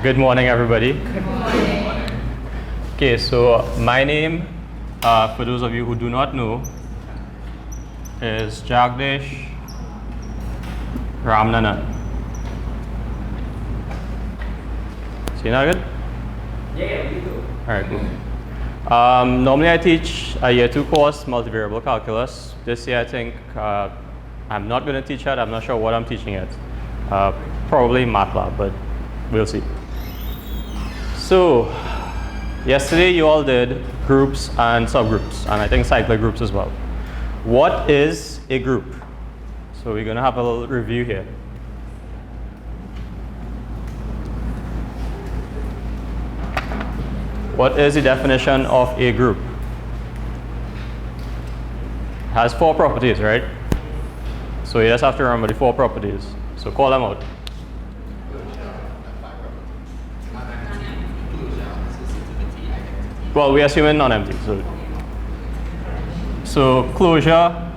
Good morning, everybody. Good morning. Okay, so my name, for those of you who do not know, is Jagdesh Ramnanan. See that good? Yeah, we do. All right, cool. Normally I teach a year 2 course, multivariable calculus. This year I think I'm not going to teach that. I'm not sure what I'm teaching yet. Probably MATLAB, but we'll see. So, yesterday you all did groups and subgroups, and I think cyclic groups as well. What is a group? So we're going to have a little review here. What is the definition of a group? It has 4 properties, right? So you just have to remember the 4 properties. So call them out. Well, we assume non-empty. So closure,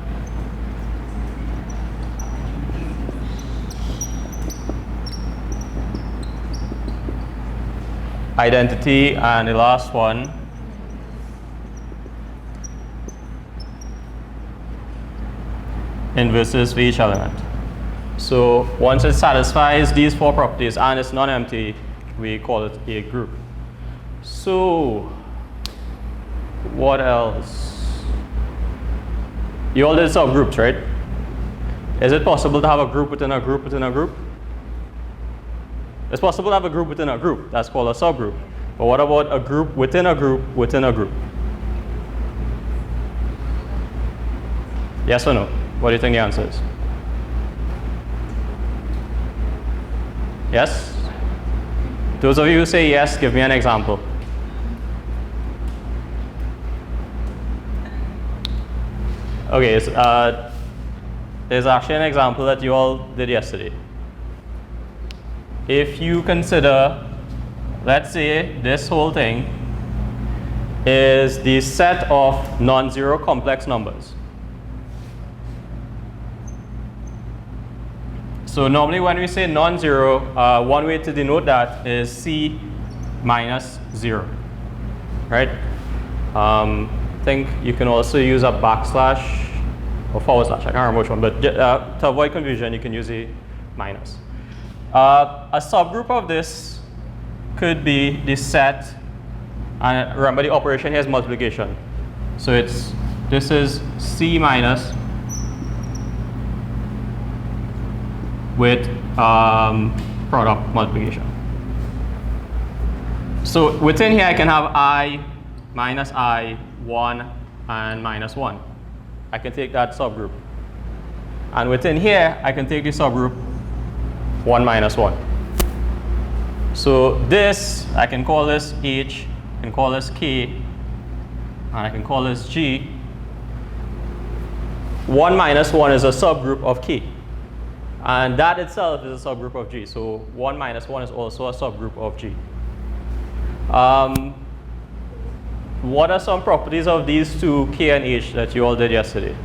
identity, and the last one, inverses for each element. So once it satisfies these 4 properties and it's non-empty, we call it a group. So what else? You all did subgroups, right? Is it possible to have a group within a group within a group? It's possible to have a group within a group. That's called a subgroup. But what about a group within a group within a group? Yes or no? What do you think the answer is? Yes? Those of you who say yes, give me an example. Okay, there's actually an example that you all did yesterday. If you consider, let's say this whole thing is the set of non-zero complex numbers. So normally when we say non-zero, one way to denote that is C minus 0, right? I think you can also use a backslash or forward slash, I can't remember which one, but to avoid confusion you can use a minus. A subgroup of this could be the set, and remember the operation here is multiplication. So this is C minus with product multiplication. So within here I can have I, minus I, 1, and minus 1. I can take that subgroup. And within here I can take the subgroup 1 minus 1. So this, I can call this H, I can call this K, and I can call this G. 1 minus 1 is a subgroup of K. And that itself is a subgroup of G. So 1 minus 1 is also a subgroup of G. What are some properties of these two, K and H, that you all did yesterday?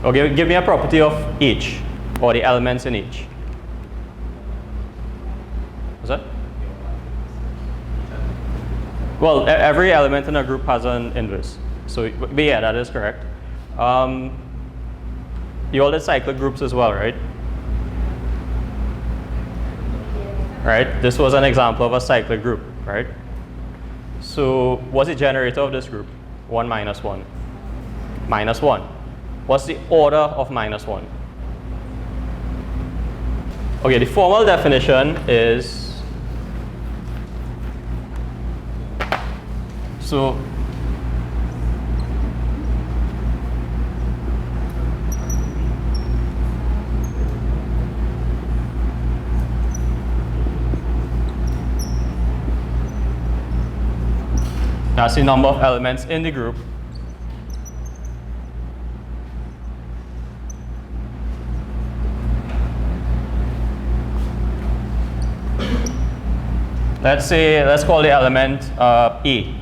Okay, give me a property of H, or the elements in H. What's that? Well, every element in a group has an inverse. So, but yeah, that is correct. You all did cyclic groups as well, right? Right? This was an example of a cyclic group, right? So what's the generator of this group? 1 minus 1. Minus 1. What's the order of minus 1? Okay, the formal definition is, so that's the number of elements in the group. Let's call the element A.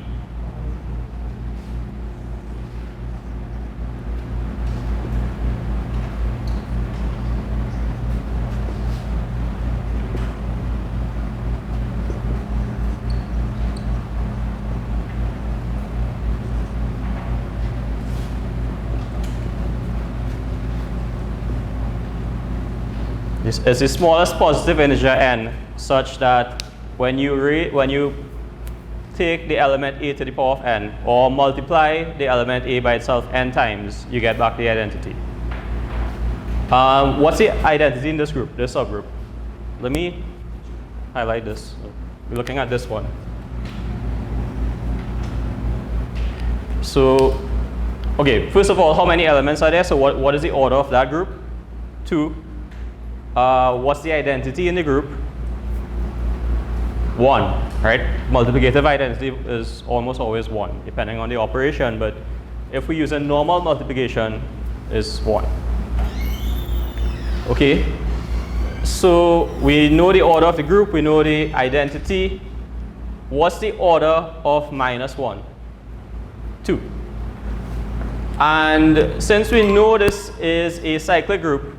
It's the smallest positive integer n such that when you take the element a to the power of n or multiply the element a by itself n times, you get back the identity. What's the identity in this group, this subgroup? Let me highlight this. We're looking at this one. So, okay, first of all, how many elements are there? So what is the order of that group? 2. What's the identity in the group? 1, right? Multiplicative identity is almost always 1, depending on the operation, but if we use a normal multiplication, is 1. Okay, so we know the order of the group, we know the identity. What's the order of -1? 2. And since we know this is a cyclic group,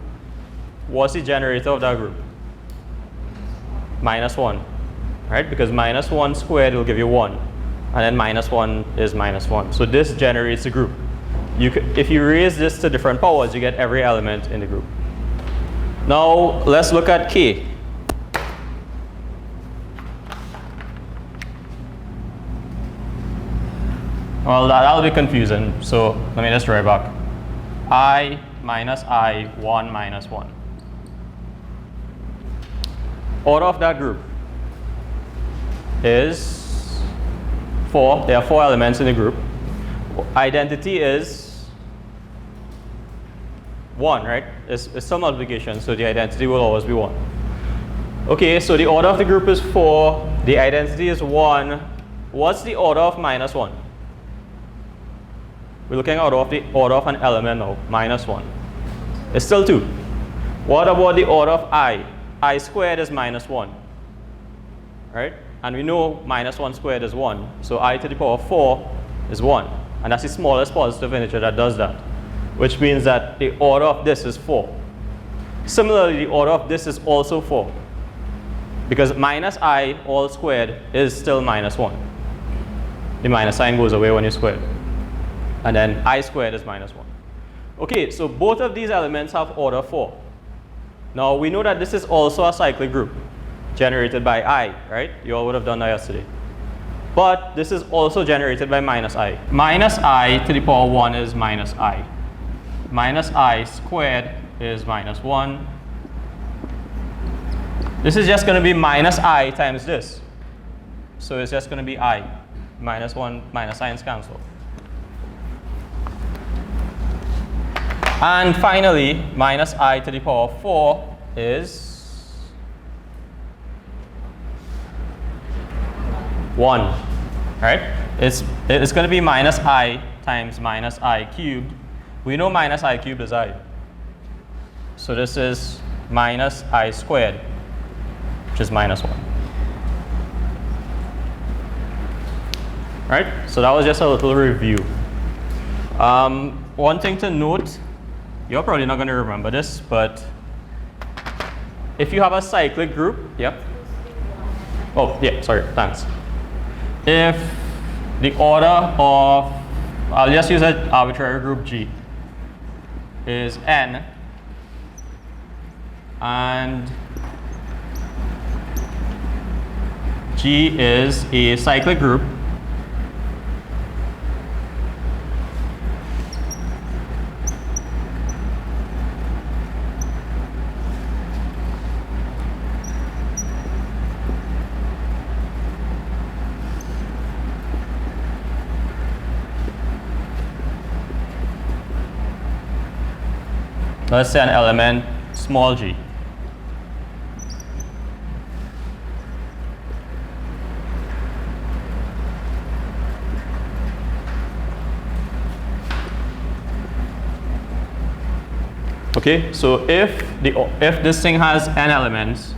what's the generator of that group? -1, right? Because -1 squared will give you 1, and then -1 is -1. So this generates a group. If you raise this to different powers, you get every element in the group. Now let's look at K. Well, that'll be confusing, so let me just write back. I minus I, 1 minus 1. Order of that group is 4. There are 4 elements in the group. Identity is 1, right? It's some multiplication, so the identity will always be 1. Okay, so the order of the group is 4. The identity is 1. What's the order of -1? We're looking at the order of an element now, -1. It's still 2. What about the order of I? I squared is -1, right? And we know -1 squared is 1. So I to the power of 4 is 1. And that's the smallest positive integer that does that, which means that the order of this is 4. Similarly, the order of this is also 4, because -I all squared is still -1. The minus sign goes away when you square it. And then I squared is -1. Okay, so both of these elements have order 4. Now we know that this is also a cyclic group generated by I, right? You all would have done that yesterday. But this is also generated by -I. -I to the power 1 is -I. -I squared is -1. This is just going to be -I times this. So it's just going to be I. -1, minus signs cancel. And finally, -I to the power of 4 is 1, right? It's going to be -I times -I cubed. We know -I cubed is I. So this is -I squared, which is -1. Right? So that was just a little review. One thing to note, you're probably not going to remember this, but if you have a cyclic group, yep. Oh, yeah, sorry, thanks. If the order of, I'll just use an arbitrary group G, is n, and G is a cyclic group, let's say an element small g. Okay, so if this thing has n elements,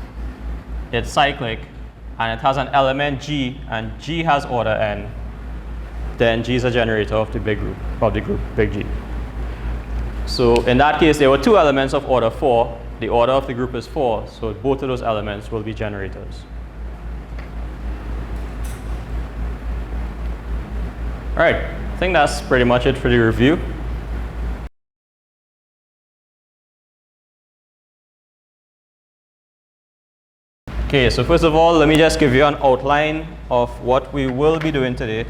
it's cyclic, and it has an element g, and g has order n, then g is a generator of the big group, of the group big G. So in that case, there were 2 elements of order 4. The order of the group is 4, so both of those elements will be generators. All right, I think that's pretty much it for the review. Okay, so first of all, let me just give you an outline of what we will be doing today.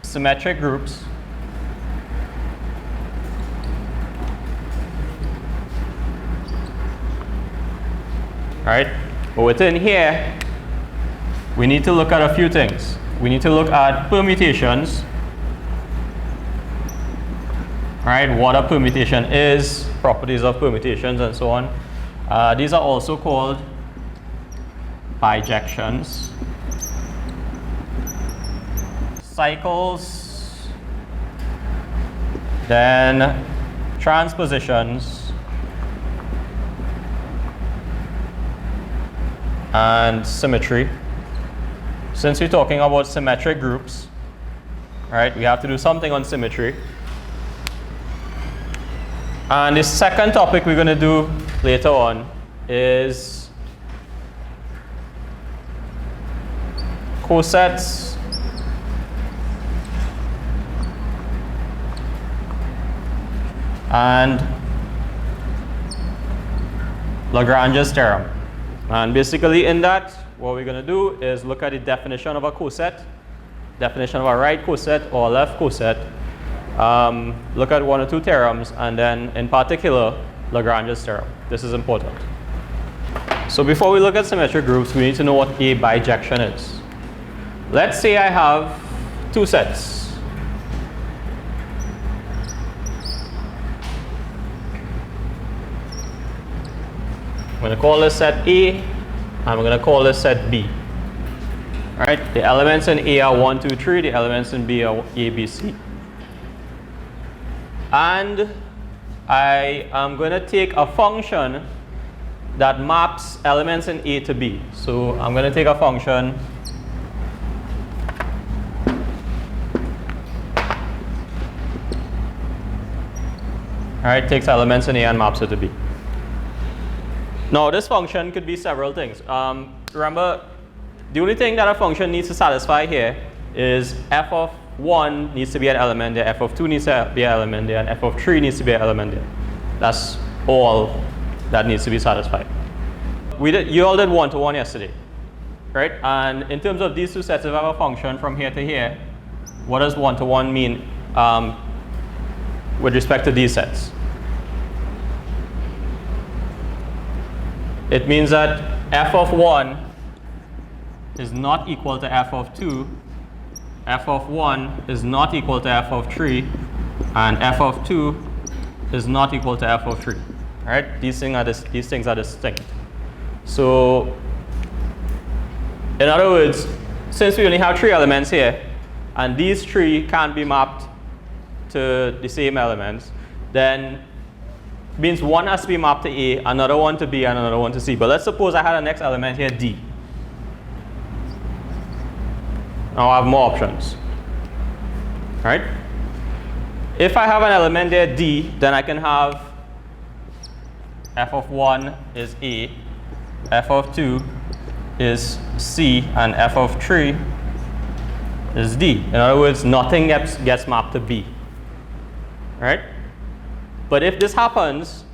Symmetric groups. Alright, but within here, we need to look at a few things. We need to look at permutations. Alright, what a permutation is, properties of permutations, and so on. These are also called bijections, cycles, then transpositions, and symmetry. Since we're talking about symmetric groups, right, we have to do something on symmetry. And the second topic we're going to do later on is cosets and Lagrange's theorem. And basically in that, what we're going to do is look at the definition of a coset, definition of a right coset or a left coset, look at one or two theorems, and then in particular, Lagrange's theorem. This is important. So before we look at symmetric groups, we need to know what a bijection is. Let's say I have two sets. I'm going to call this set A, and I'm going to call this set B. All right, the elements in A are 1, 2, 3, the elements in B are A, B, C. And I am going to take a function that maps elements in A to B. So I'm going to take a function takes elements in A and maps it to B. Now this function could be several things. Remember, the only thing that a function needs to satisfy here is f of 1 needs to be an element there, f of 2 needs to be an element there, and f of 3 needs to be an element there. That's all that needs to be satisfied. You all did one-to-one yesterday, right? And in terms of these two sets, if I have a function from here to here, what does one-to-one mean with respect to these sets? It means that f of 1 is not equal to f of 2, f of 1 is not equal to f of 3, and f of 2 is not equal to f of 3. All right? These things are distinct. So, in other words, since we only have 3 elements here, and these 3 can't be mapped to the same elements, then means one has to be mapped to A, another one to B, and another one to C. But let's suppose I had a next element here, D. Now I have more options. Right? If I have an element there, D, then I can have f of 1 is A, f of 2 is C, and f of 3 is D. In other words, nothing gets mapped to B. Right? But if this happens,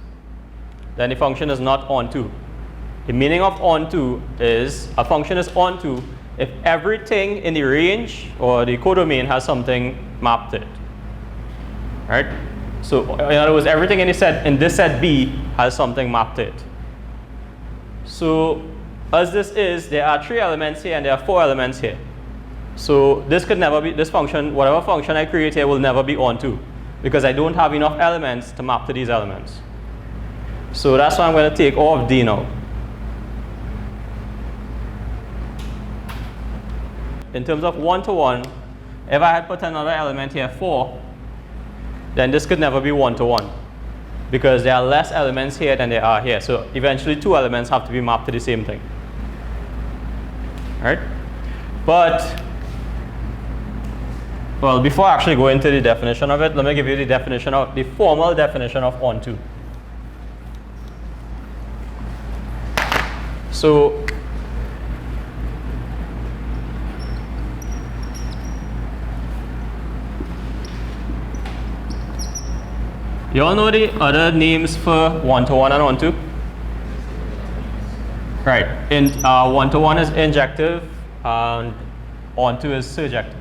then the function is not onto. The meaning of onto is a function is onto if everything in the range or the codomain has something mapped to it. Right? So in other words, everything in this set B has something mapped to it. So as this is, there are 3 elements here and there are 4 elements here. So this could never be, this function, whatever function I create here will never be onto, because I don't have enough elements to map to these elements. So that's why I'm going to take off D now. In terms of one-to-one, if I had put another element here, 4, then this could never be one-to-one, because there are less elements here than there are here. So eventually 2 elements have to be mapped to the same thing. Right? But well, before I actually go into the definition of it, let me give you the formal definition of onto. So you all know the other names for one-to-one and onto? Right. In one-to-one is injective, and onto is surjective.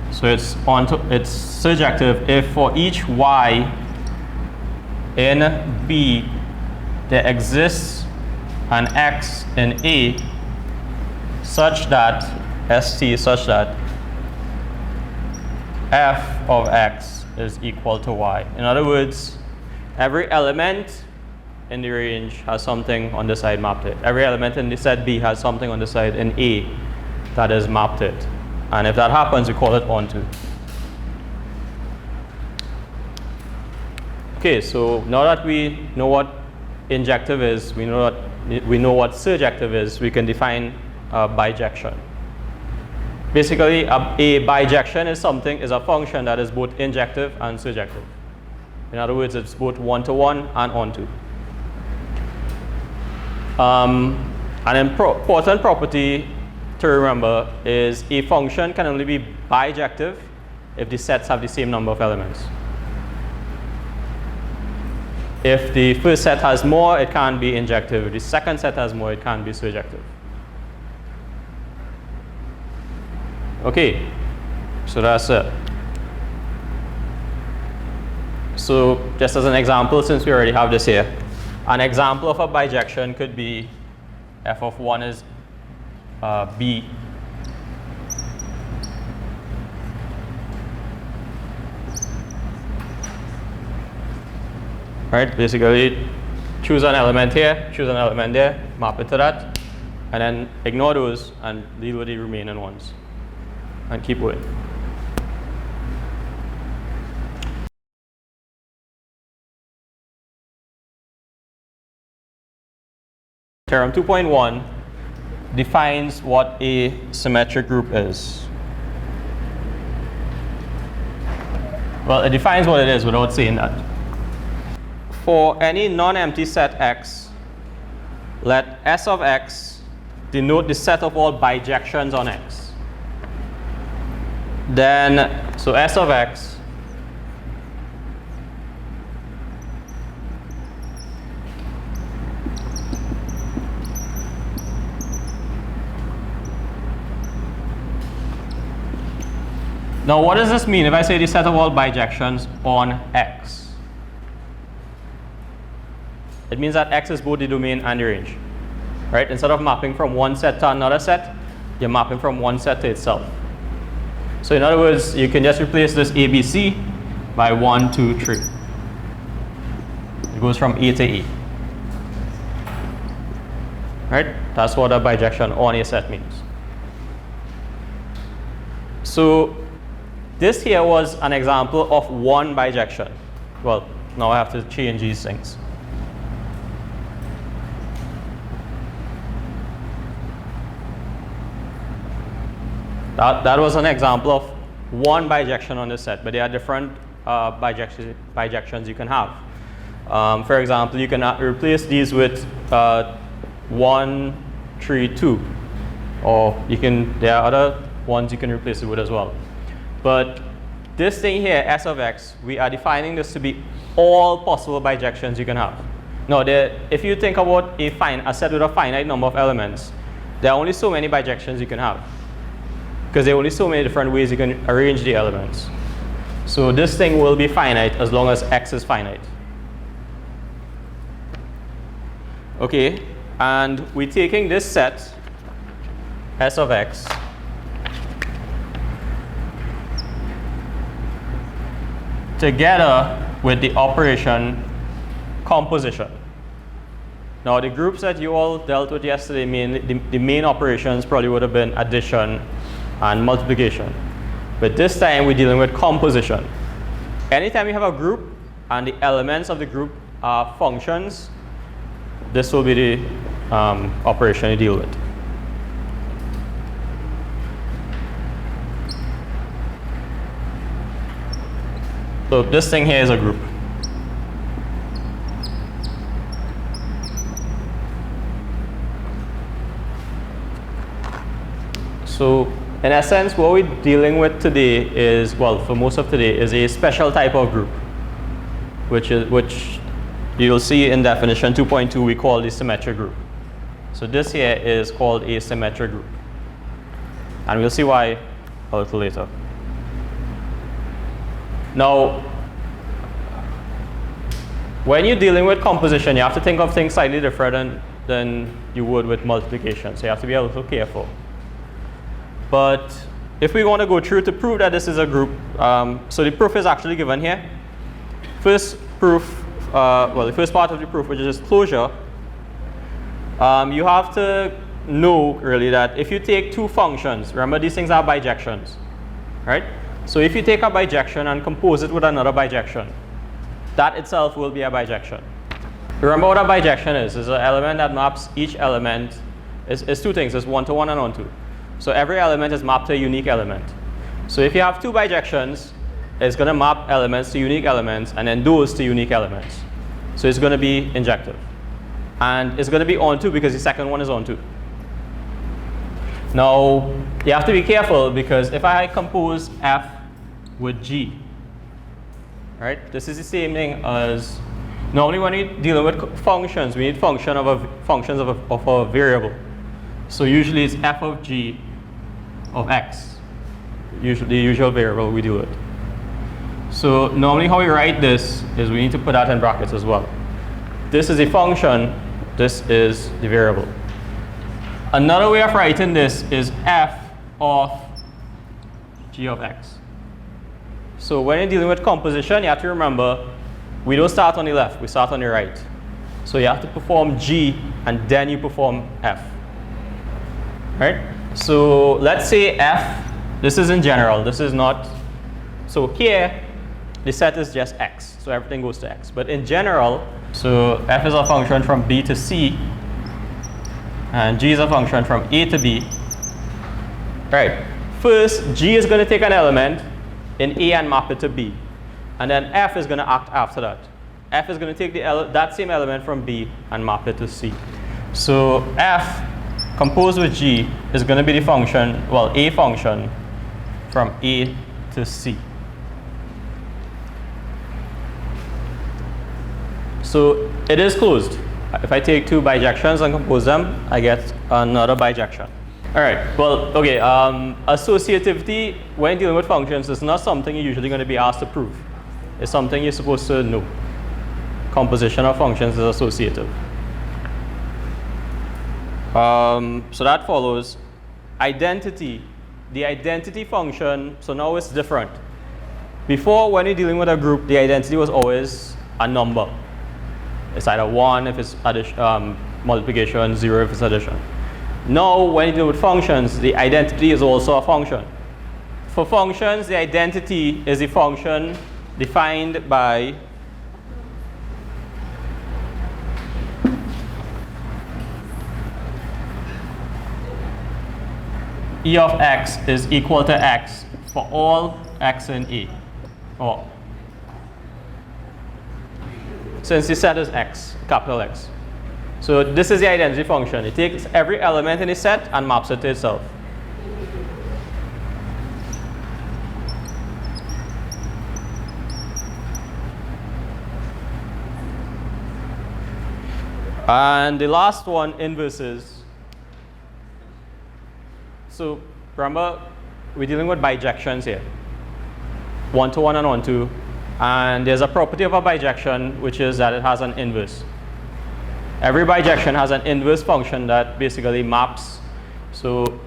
So it's surjective if for each y in B there exists an x in A such that ST such that f of x is equal to y. In other words, every element in the range has something on the side mapped to it. Every element in the set B has something on the side in A that is mapped to it. And if that happens, we call it onto. Okay, so now that we know what injective is, we know what surjective is, we can define a bijection. Basically, a bijection is a function that is both injective and surjective. In other words, it's both one-to-one and onto. An important property to remember is a function can only be bijective if the sets have the same number of elements. If the first set has more, it can be injective. If the second set has more, it can be surjective. Okay, so that's it. So just as an example, since we already have this here, an example of a bijection could be f of 1 is B. Right, basically choose an element here, choose an element there, map it to that, and then ignore those and deal with the remaining ones and keep going. Theorem 2.1 defines what a symmetric group is. Well, it defines what it is without saying that. For any non-empty set X, let S of X denote the set of all bijections on X. Then, so S of X now, what does this mean if I say the set of all bijections on X? It means that X is both the domain and the range. Right? Instead of mapping from one set to another set, you're mapping from one set to itself. So in other words, you can just replace this ABC by 1, 2, 3. It goes from A to A. Right? That's what a bijection on a set means. So this here was an example of one bijection. Well, now I have to change these things. That was an example of one bijection on the set, but there are different bijections you can have. For example, you can replace these with 1, 3, 2, or there are other ones you can replace it with as well. But this thing here, S of X, we are defining this to be all possible bijections you can have. Now, if you think about a set with a finite number of elements, there are only so many bijections you can have, because there are only so many different ways you can arrange the elements. So this thing will be finite as long as X is finite. Okay, and we're taking this set, S of X, together with the operation composition. Now the groups that you all dealt with yesterday, the main operations probably would have been addition and multiplication. But this time we're dealing with composition. Anytime you have a group and the elements of the group are functions, this will be the operation you deal with. So this thing here is a group. So in essence, what we're dealing with today is, well, for most of today, is a special type of group, which you'll see in definition 2.2 we call the symmetric group. So this here is called a symmetric group. And we'll see why a little later. Now, when you're dealing with composition, you have to think of things slightly different than you would with multiplication. So you have to be a little careful. But if we want to go through to prove that this is a group, so the proof is actually given here. First proof, the first part of the proof, which is closure, you have to know really that if you take two functions, remember these things are bijections, right? So if you take a bijection and compose it with another bijection, that itself will be a bijection. Remember what a bijection is an element that maps each element, is two things, it's one-to-one and onto. So every element is mapped to a unique element. So if you have two bijections, it's going to map elements to unique elements and then those to unique elements. So it's going to be injective. And it's going to be onto because the second one is onto. Now, you have to be careful because if I compose F with G, right? This is the same thing as, normally when we're dealing with functions, we need functions of a variable. So usually it's F of G of X, usually the usual variable we deal with. So normally how we write this is we need to put that in brackets as well. This is a function, this is the variable. Another way of writing this is F of G of X. So when you're dealing with composition, you have to remember we don't start on the left, we start on the right. So you have to perform G and then you perform F. Right? So let's say F, this is in general, this is not, so here the set is just X, so everything goes to X. But in general, so F is a function from B to C, and G is a function from A to B. Right. First, G is going to take an element in A and map it to B. And then F is going to act after that. F is going to take that same element from B and map it to C. So F composed with G is going to be the function, well, A function from A to C. So it is closed. If I take two bijections and compose them, I get another bijection. All right, well, okay, associativity when dealing with functions is not something you're usually going to be asked to prove. It's something you're supposed to know. Composition of functions is associative. So that follows. Identity. The identity function, so now it's different. Before, when you're dealing with a group, the identity was always a number. It's either 1 if it's multiplication, 0 if it's addition. Now, when you deal with functions, the identity is also a function. For functions, the identity is a function defined by E of X is equal to X for all X in A. Or since the set is X, capital X. So this is the identity function. It takes every element in the set and maps it to itself. And the last one, inverses. So remember, we're dealing with bijections here. One-to-one and onto. And there's a property of a bijection, which is that it has an inverse. Every bijection has an inverse function that basically maps. So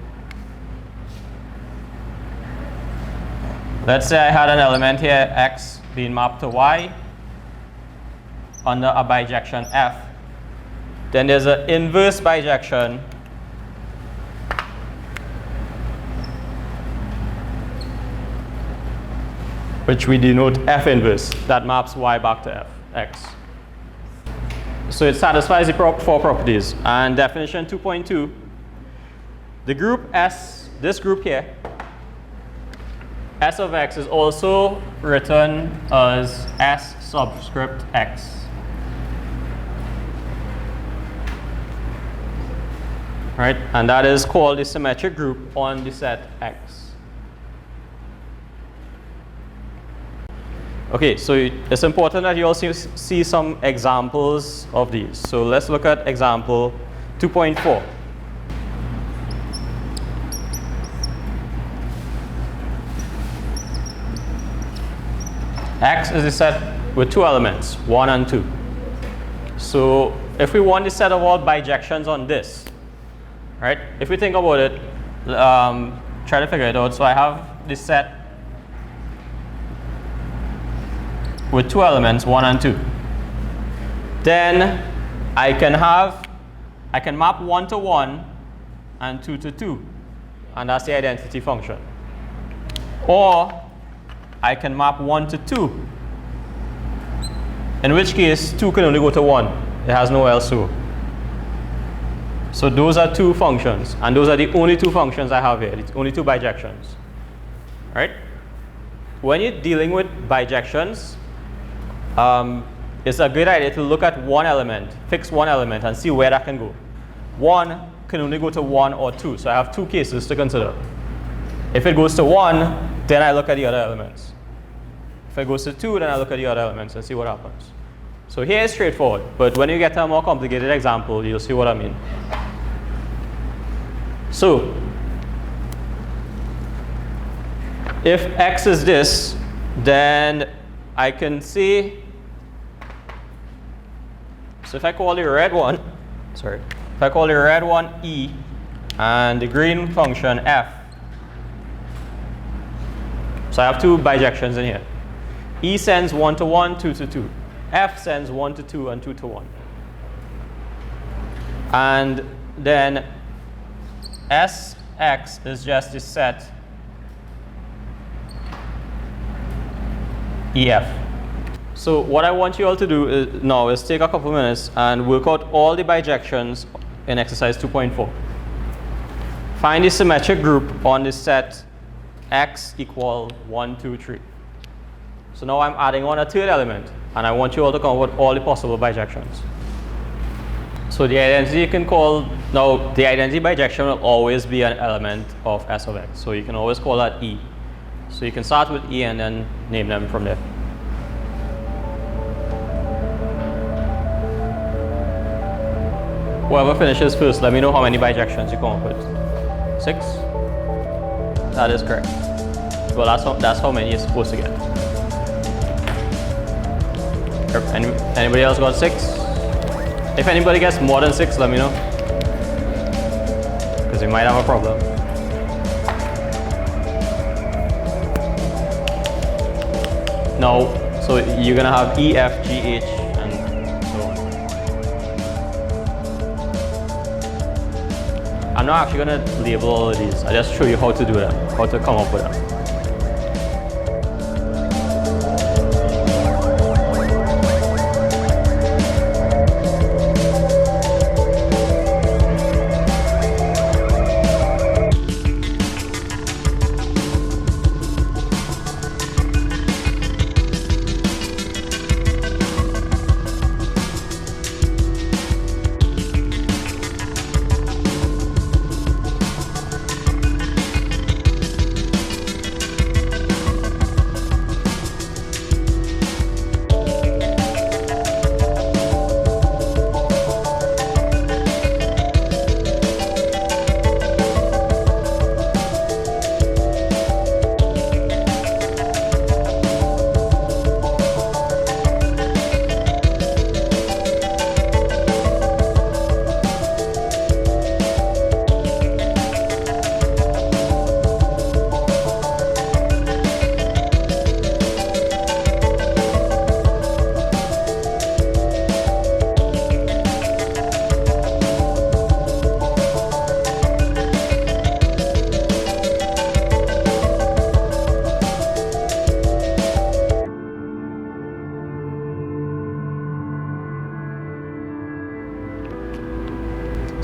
let's say I had an element here, X, being mapped to Y under a bijection F. Then there's an inverse bijection which we denote F inverse, that maps Y back to X. So it satisfies the four properties. And definition 2.2, the group S, this group here, S of x is also written as S subscript x. Right? And that is called the symmetric group on the set X. Okay, so it's important that you also see some examples of these. So let's look at example 2.4. X is a set with two elements, 1 and 2. So if we want the set of all bijections on this, right? If we think about it, try to figure it out. So I have this set with two elements, 1 and 2. Then I can map 1 to 1 and 2 to 2, and that's the identity function. Or I can map 1 to 2, in which case 2 can only go to 1. It has nowhere else to go. So those are two functions, and those are the only two functions I have here, the only two bijections. Right? When you're dealing with bijections, it's a good idea to look at one element, fix one element, and see where that can go. 1 can only go to 1 or 2, so I have two cases to consider. If it goes to 1, then I look at the other elements. If it goes to 2, then I look at the other elements and see what happens. So here is straightforward, but when you get to a more complicated example, you'll see what I mean. So, if X is this, then I can say, so if I call the red one, if I call the red one E and the green function F, so I have two bijections in here. E sends 1 to 1, 2 to 2. F sends 1 to 2 and 2 to 1. And then Sx is just the set EF. So what I want you all to do now is take a couple minutes and work out all the bijections in exercise 2.4. Find the symmetric group on the set X equal 1, 2, 3. So now I'm adding on a third element, and I want you all to come up with all the possible bijections. So the identity you can call, now the identity bijection will always be an element of S of X. So you can always call that E. So you can start with E and then name them from there. Whoever finishes first, let me know how many bijections you come up with. 6? That is correct. Well, that's how many you're supposed to get. Anybody else got 6? If anybody gets more than 6, let me know, because we might have a problem. No, so you're gonna have E, F, G, H, and so on. I'm not actually gonna label all of these. I just show you how to do them, how to come up with them.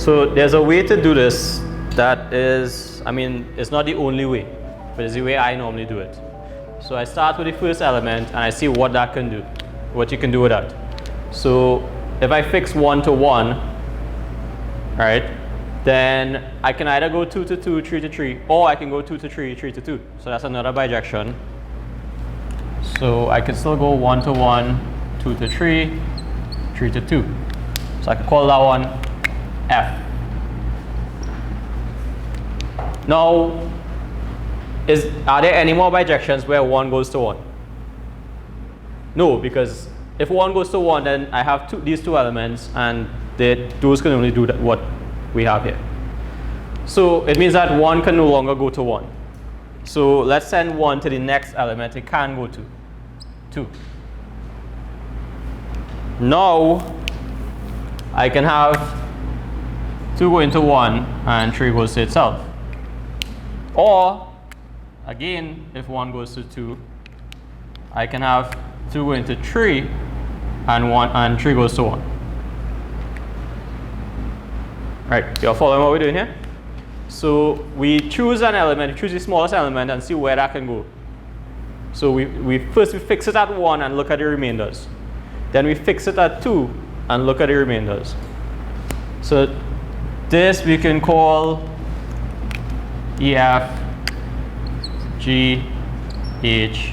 So there's a way to do this that is, I mean, it's not the only way, but it's the way I normally do it. So I start with the first element and I see what that can do, what you can do with that. So if I fix 1 to 1, right, then I can either go 2 to 2, 3 to 3, or I can go 2 to 3, 3 to 2. So that's another bijection. So I can still go 1 to 1, 2 to 3, 3 to 2. So I can call that one F. Now, are there any more bijections where 1 goes to 1? No, because if 1 goes to 1, then I have these two elements, and those can only do what we have here. So it means that 1 can no longer go to 1. So let's send 1 to the next element it can go to, 2. Now I can have 2 go into 1 and 3 goes to itself. Or again, if 1 goes to 2, I can have 2 go into 3 and 3 goes to 1. Right, you're following what we're doing here? So we choose an element, choose the smallest element and see where that can go. So we first fix it at 1 and look at the remainders. Then we fix it at 2 and look at the remainders. So this we can call EF, G, H.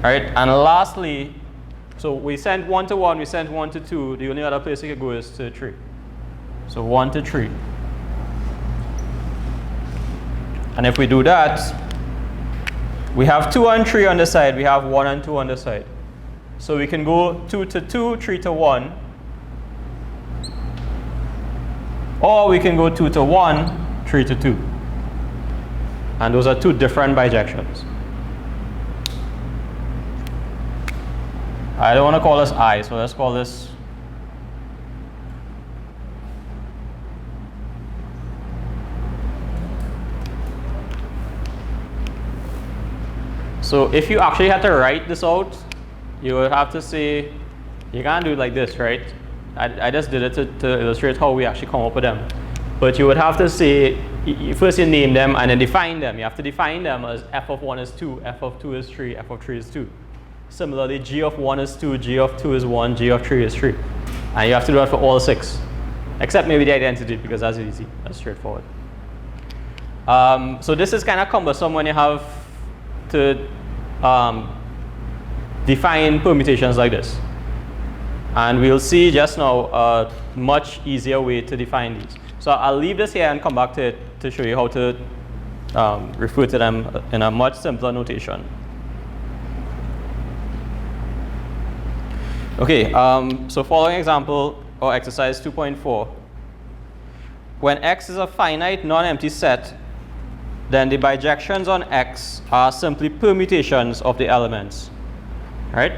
Right, and lastly, so we sent 1 to 1, we sent 1 to 2, the only other place we can go is to 3. So 1 to 3. And if we do that, we have 2 and 3 on the side, we have 1 and 2 on the side. So we can go 2 to 2, 3 to 1. Or we can go 2 to 1, 3 to 2. And those are two different bijections. I don't want to call this I, so let's call this . So if you actually had to write this out, you would have to say, you can't do it like this, right? I just did it to illustrate how we actually come up with them. But you would have to say, first you name them and then define them. You have to define them as f of 1 is 2, f of 2 is 3, f of 3 is 2. Similarly, g of 1 is 2, g of 2 is 1, g of 3 is 3. And you have to do that for all 6. Except maybe the identity, because that's easy, that's straightforward. So this is kind of cumbersome when you have to define permutations like this. And we'll see just now a much easier way to define these. So I'll leave this here and come back to it to show you how to refer to them in a much simpler notation. Okay, so following example or exercise 2.4. When X is a finite non-empty set, then the bijections on X are simply permutations of the elements, right?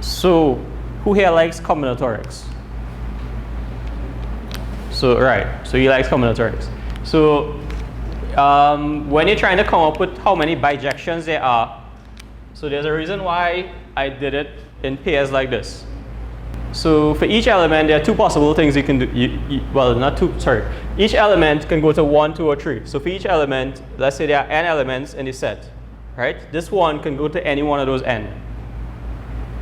So who here likes combinatorics? So right, so he likes combinatorics. So when you're trying to come up with how many bijections there are, so there's a reason why I did it in pairs like this. So for each element, there are two possible things you can do. Well, not two, sorry. Each element can go to 1, 2, or 3. So for each element, let's say there are n elements in the set, right? This one can go to any one of those n.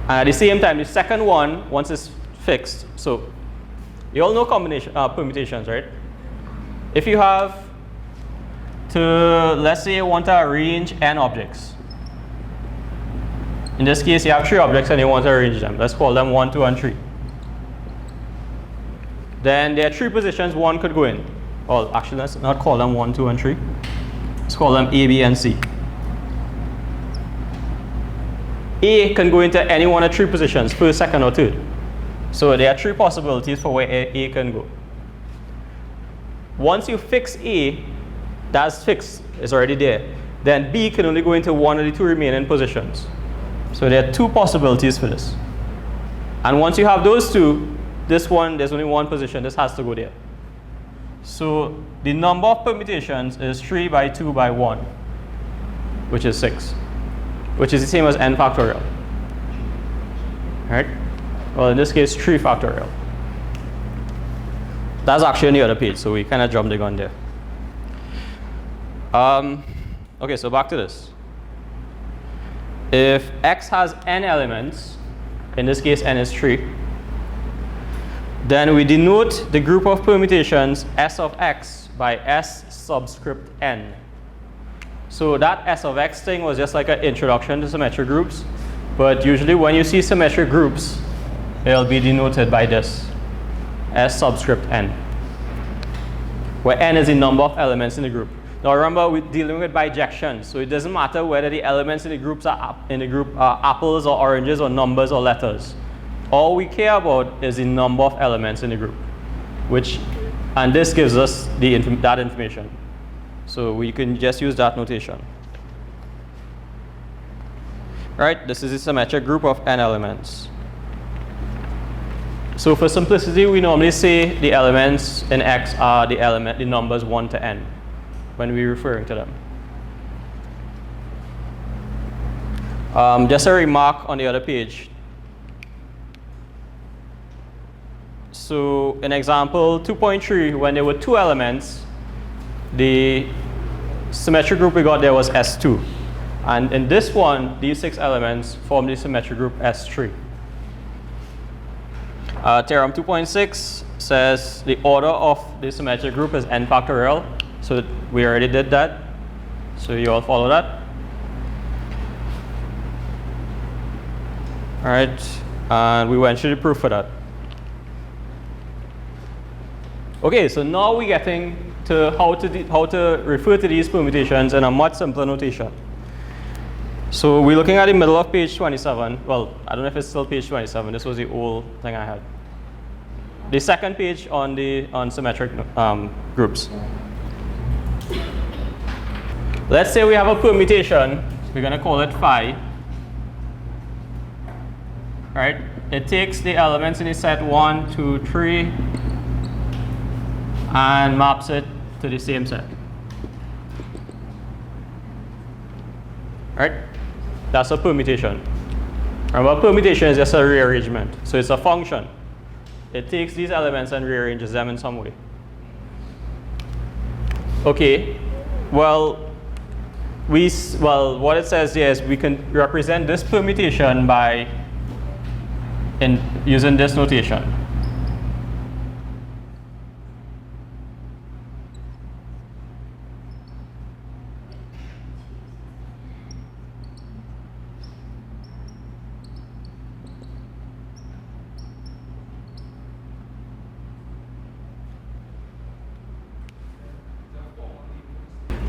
And at the same time, the second one, once it's fixed, so you all know permutations, right? If you have let's say you want to arrange n objects. In this case, you have 3 objects and you want to arrange them. Let's call them 1, 2, and 3. Then there are 3 positions 1 could go in. Well, actually, let's not call them 1, 2, and 3. Let's call them A, B, and C. A can go into any one of 3 positions, first, second, or third. So there are 3 possibilities for where A can go. Once you fix A, that's fixed, it's already there. Then B can only go into one of the 2 remaining positions. So there are 2 possibilities for this. And once you have those 2, this one, there's only 1 position, this has to go there. So the number of permutations is 3 by 2 by 1, which is 6, which is the same as n factorial. Right? Well, in this case, 3 factorial. That's actually on the other page, so we kind of jumped the gun there. Okay, so back to this. if X has n elements, in this case n is 3, then we denote the group of permutations S of X by S subscript n. So that S of X thing was just like an introduction to symmetric groups, but usually when you see symmetric groups, it'll be denoted by this, S subscript n, where n is the number of elements in the group. Now remember, we're dealing with bijections, so it doesn't matter whether the elements in the groups are apples or oranges or numbers or letters. All we care about is the number of elements in the group, and this gives us that information. So we can just use that notation. Right? This is a symmetric group of n elements. So for simplicity, we normally say the elements in X are the numbers 1 to n when we're referring to them. Just a remark on the other page. So in example 2.3, when there were 2 elements, the symmetric group we got there was S2. And in this one, these 6 elements form the symmetric group S3. Theorem 2.6 says the order of the symmetric group is n factorial. So we already did that. So you all follow that. All right, and we went through the proof for that. Okay, so now we're getting to how to refer to these permutations in a much simpler notation. So we're looking at the middle of page 27. Well, I don't know if it's still page 27. This was the old thing I had. The second page on symmetric groups. Let's say we have a permutation. We're going to call it phi. Right? It takes the elements in the set 1, 2, 3 and maps it to the same set. Right? That's a permutation. Remember, permutation is just a rearrangement. So it's a function. It takes these elements and rearranges them in some way. Okay. Well, what it says here is we can represent this permutation by using this notation.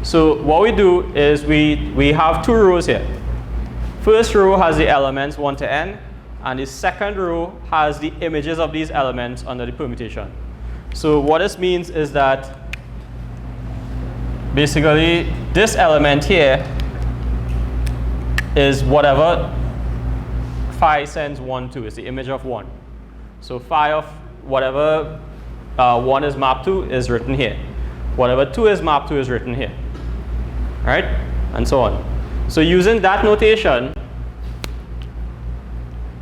So what we do is we have 2 rows here. First row has the elements 1 to n, and the second row has the images of these elements under the permutation. So what this means is that basically this element here is whatever phi sends 1 to. It's the image of 1. So phi of whatever 1 is mapped to is written here. Whatever 2 is mapped to is written here. Right? And so on. So using that notation,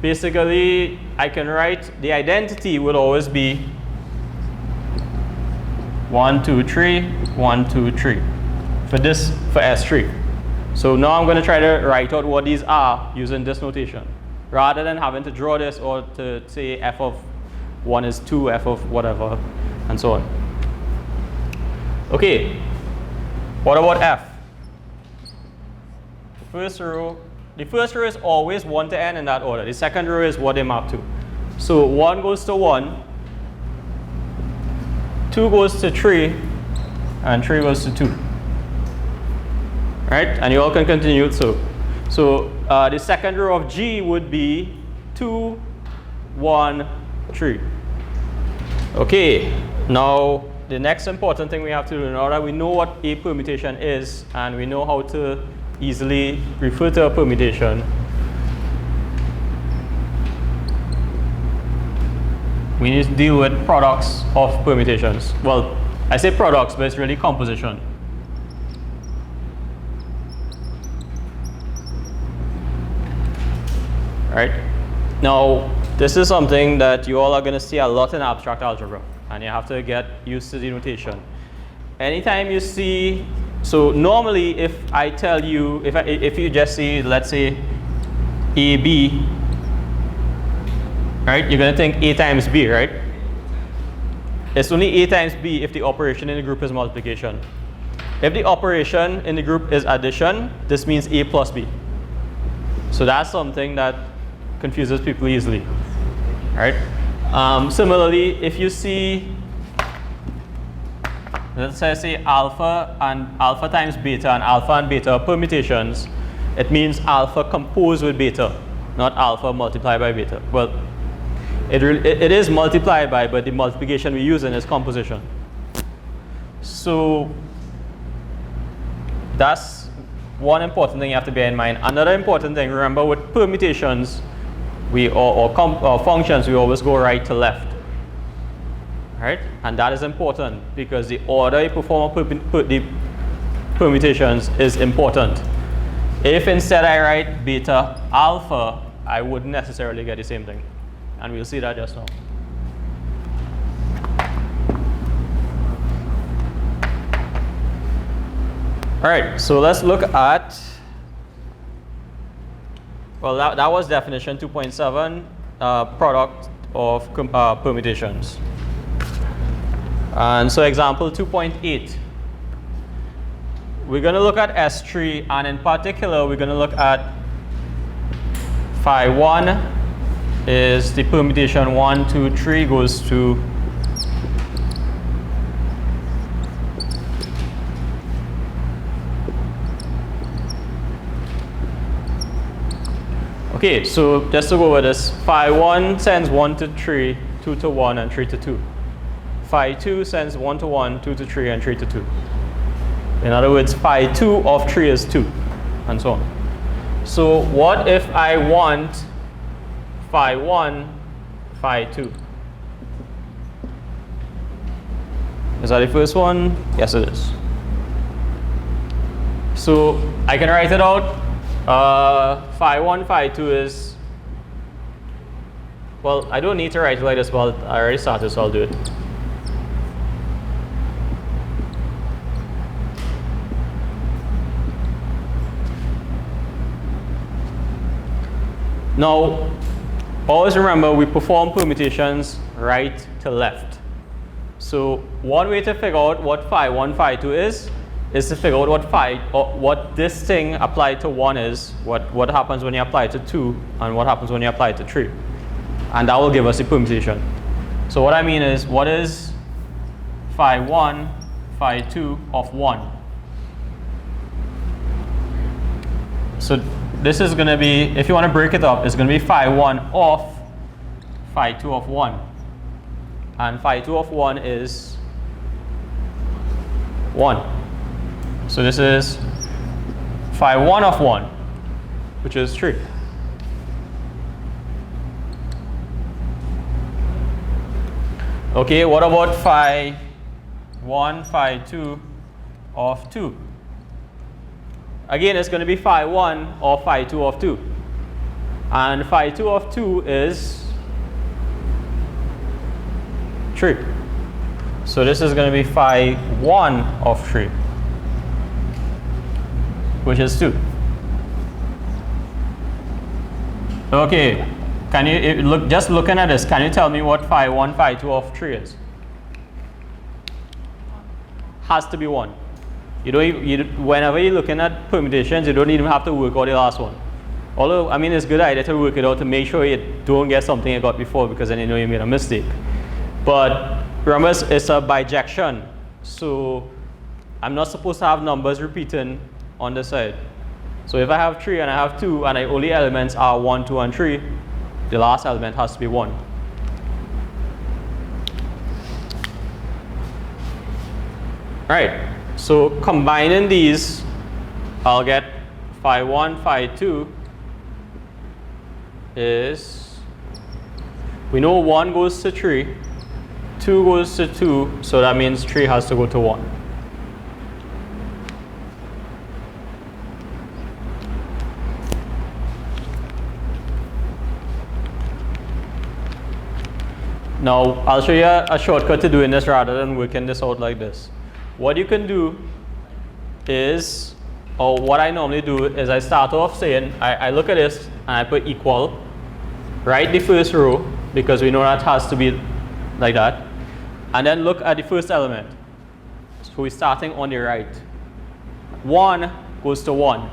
basically I can write the identity will always be 1, 2, 3, 1, 2, 3 for S3. So now I'm going to try to write out what these are using this notation, rather than having to draw this or to say f of 1 is 2, f of whatever, and so on. Okay, what about f? The first row is always 1 to n in that order. The second row is what they map to. So 1 goes to 1, 2 goes to 3, and 3 goes to 2. Right? And you all can continue so. So the second row of G would be 2, 1, 3. Okay, now the next important thing we have to do, now that we know what a permutation is and we know how to easily refer to a permutation, we need to deal with products of permutations. Well, I say products, but it's really composition. Right? Now, this is something that you all are going to see a lot in abstract algebra, and you have to get used to the notation. Anytime you see, so normally if I tell you, if you just say, let's say AB, right? You're going to think A times B, right? It's only A times B if the operation in the group is multiplication. If the operation in the group is addition, this means A plus B. So that's something that confuses people easily, right? Similarly, if you see, let's say alpha times beta and beta are permutations, it means alpha composed with beta, not alpha multiplied by beta. Well, it is multiplied by, but the multiplication we're using is composition. So that's one important thing you have to bear in mind. Another important thing, remember with permutations, or functions, we always go right to left, right? And that is important because the order you perform the permutations is important. If instead I write beta alpha, I wouldn't necessarily get the same thing. And we'll see that just now. All right, so let's look at, well, that was definition 2.7, product of permutations. And so example 2.8, we're going to look at S3, and in particular, we're going to look at phi 1 is the permutation 1, 2, 3 goes to okay, so just to go over this, phi 1 sends 1 to 3, 2 to 1, and 3 to 2. Phi 2 sends 1 to 1, 2 to 3, and 3 to 2. In other words, phi 2 of 3 is 2, and so on. So what if I want phi 1, phi 2? Is that the first one? Yes, it is. So I can write it out. Phi 1, phi 2 is, well, I don't need to write it like this, but I already started, so I'll do it. Now, always remember we perform permutations right to left. So one way to figure out what phi 1, phi 2 is to figure out what this thing applied to 1 is, what happens when you apply it to 2, and what happens when you apply it to 3. And that will give us a permutation. So what I mean is, what is phi 1, phi 2 of 1? So this is going to be, if you want to break it up, it's going to be phi 1 of phi 2 of 1. And phi 2 of 1 is 1. So this is phi 1 of 1, which is 3. Okay, what about phi 1, phi 2 of 2? Again, it's going to be phi 1 or phi 2 of 2. And phi 2 of 2 is 3. So this is going to be phi 1 of 3, which is 2. Okay, can you look, just looking at this, can you tell me what phi 1, phi 2 of 3 is? Has to be 1. Whenever you're looking at permutations, you don't even have to work out the last one. Although, I mean, it's a good idea to work it out to make sure you don't get something you got before, because then you know you made a mistake. But remember, it's a bijection. So I'm not supposed to have numbers repeating on the side. So if I have 3 and I have 2 and the only elements are 1, 2, and 3, the last element has to be 1. Right. So combining these, I'll get phi 1, phi 2 is, we know 1 goes to 3, 2 goes to 2, so that means 3 has to go to 1. Now, I'll show you a shortcut to doing this rather than working this out like this. What you can do is or what I normally do is I start off saying, I look at this and I put equal, write the first row because we know that has to be like that, and then look at the first element. So we're starting on the right. 1 goes to 1,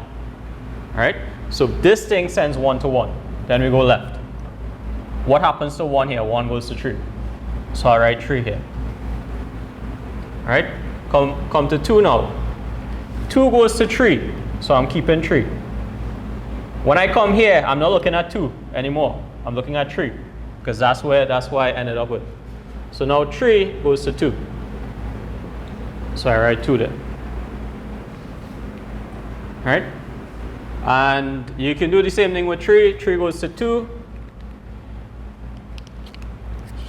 right? So this thing sends 1 to 1. Then we go left. What happens to 1 here? 1 goes to 3. So I write 3 here. All right? Come to 2 now. 2 goes to 3, so I'm keeping 3. When I come here, I'm not looking at 2 anymore. I'm looking at 3 because that's where I ended up with. So now 3 goes to 2. So I write 2 there. All right? And you can do the same thing with 3. 3 goes to 2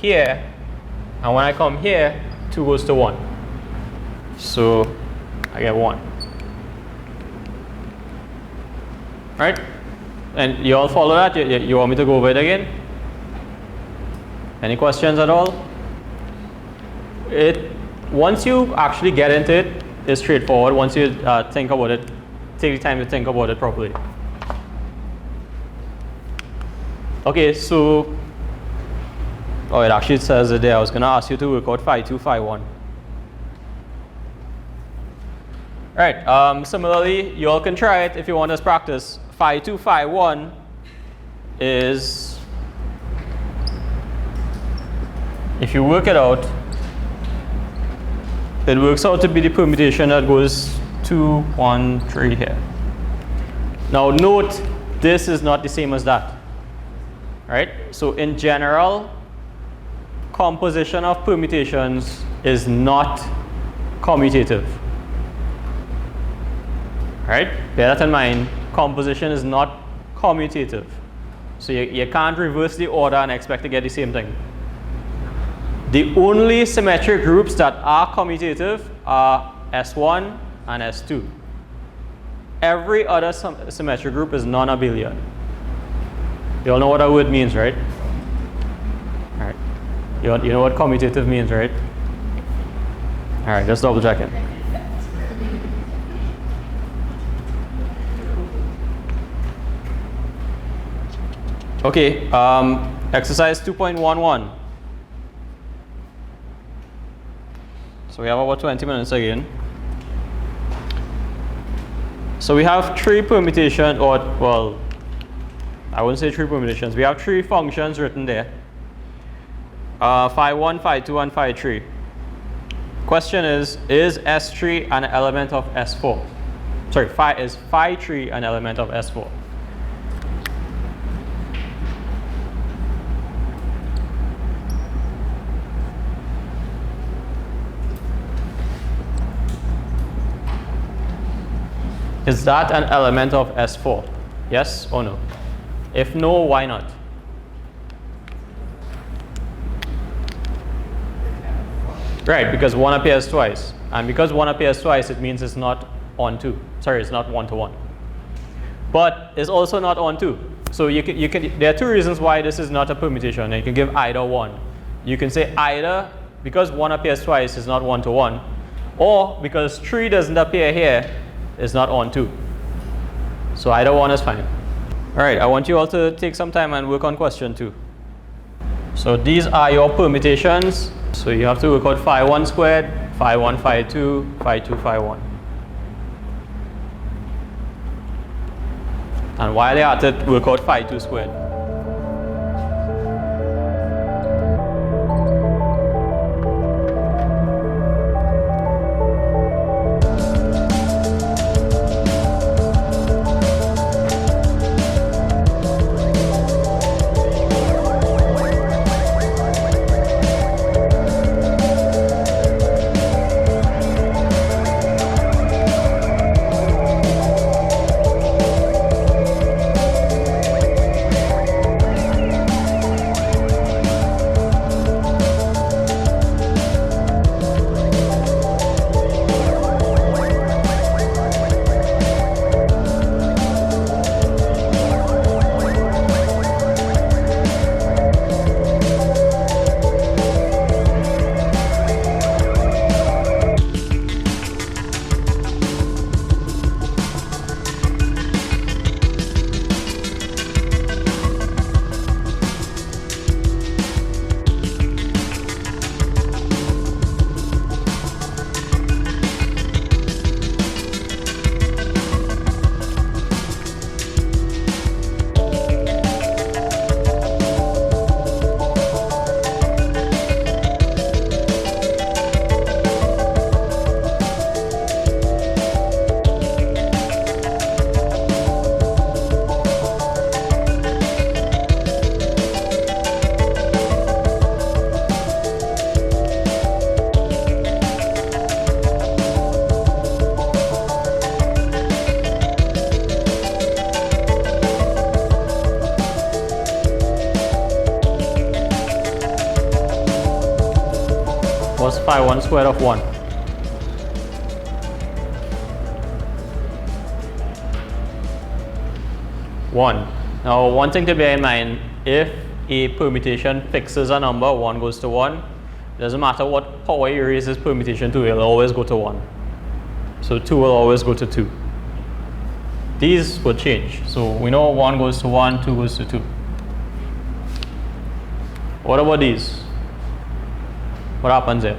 here, and when I come here, 2 goes to 1. So I get 1. Right? And you all follow that? You want me to go over it again? Any questions at all? Once you actually get into it, it's straightforward. Once you think about it, take the time to think about it properly. Okay, so, oh, it actually says it there. I was going to ask you to work out phi 2, phi 1. Right, similarly, you all can try it if you want this practice. Phi 2, phi 1 is, if you work it out, it works out to be the permutation that goes 2, 1, 3 here. Now note, this is not the same as that. Right? So in general, composition of permutations is not commutative. Right? Bear that in mind. Composition is not commutative. So you can't reverse the order and expect to get the same thing. The only symmetric groups that are commutative are S1 and S2. Every other symmetric group is non-abelian. You all know what that word means, right? All right. You know what commutative means, right? All right, just double check it. Okay, exercise 2.11. So we have about 20 minutes again. So we have 3 permutations, or well, I wouldn't say 3 permutations. We have 3 functions written there. Phi 1, phi 2, and phi 3. Question is S3 an element of S4? Sorry, is phi 3 an element of S4? Is that an element of S4? Yes or no? If no, why not? Right, because 1 appears twice. And because 1 appears twice, it means it's not on 2. Sorry, it's not 1 to 1. But it's also not on 2. So there are 2 reasons why this is not a permutation. And you can give either one. You can say either because 1 appears twice is not 1 to 1, or because 3 doesn't appear here, is not on 2. So either one is fine. All right, I want you all to take some time and work on question 2. So these are your permutations. So you have to work out phi 1 squared, phi 1, phi 2, phi 2, phi 1. And while you're at it, work out phi 2 squared. What's phi 1 squared of 1? 1. Now, one thing to bear in mind, if a permutation fixes a number, 1 goes to 1. It doesn't matter what power you raise this permutation to, it'll always go to 1. So 2 will always go to 2. These will change. So we know 1 goes to 1, 2 goes to 2. What about these? What happens there?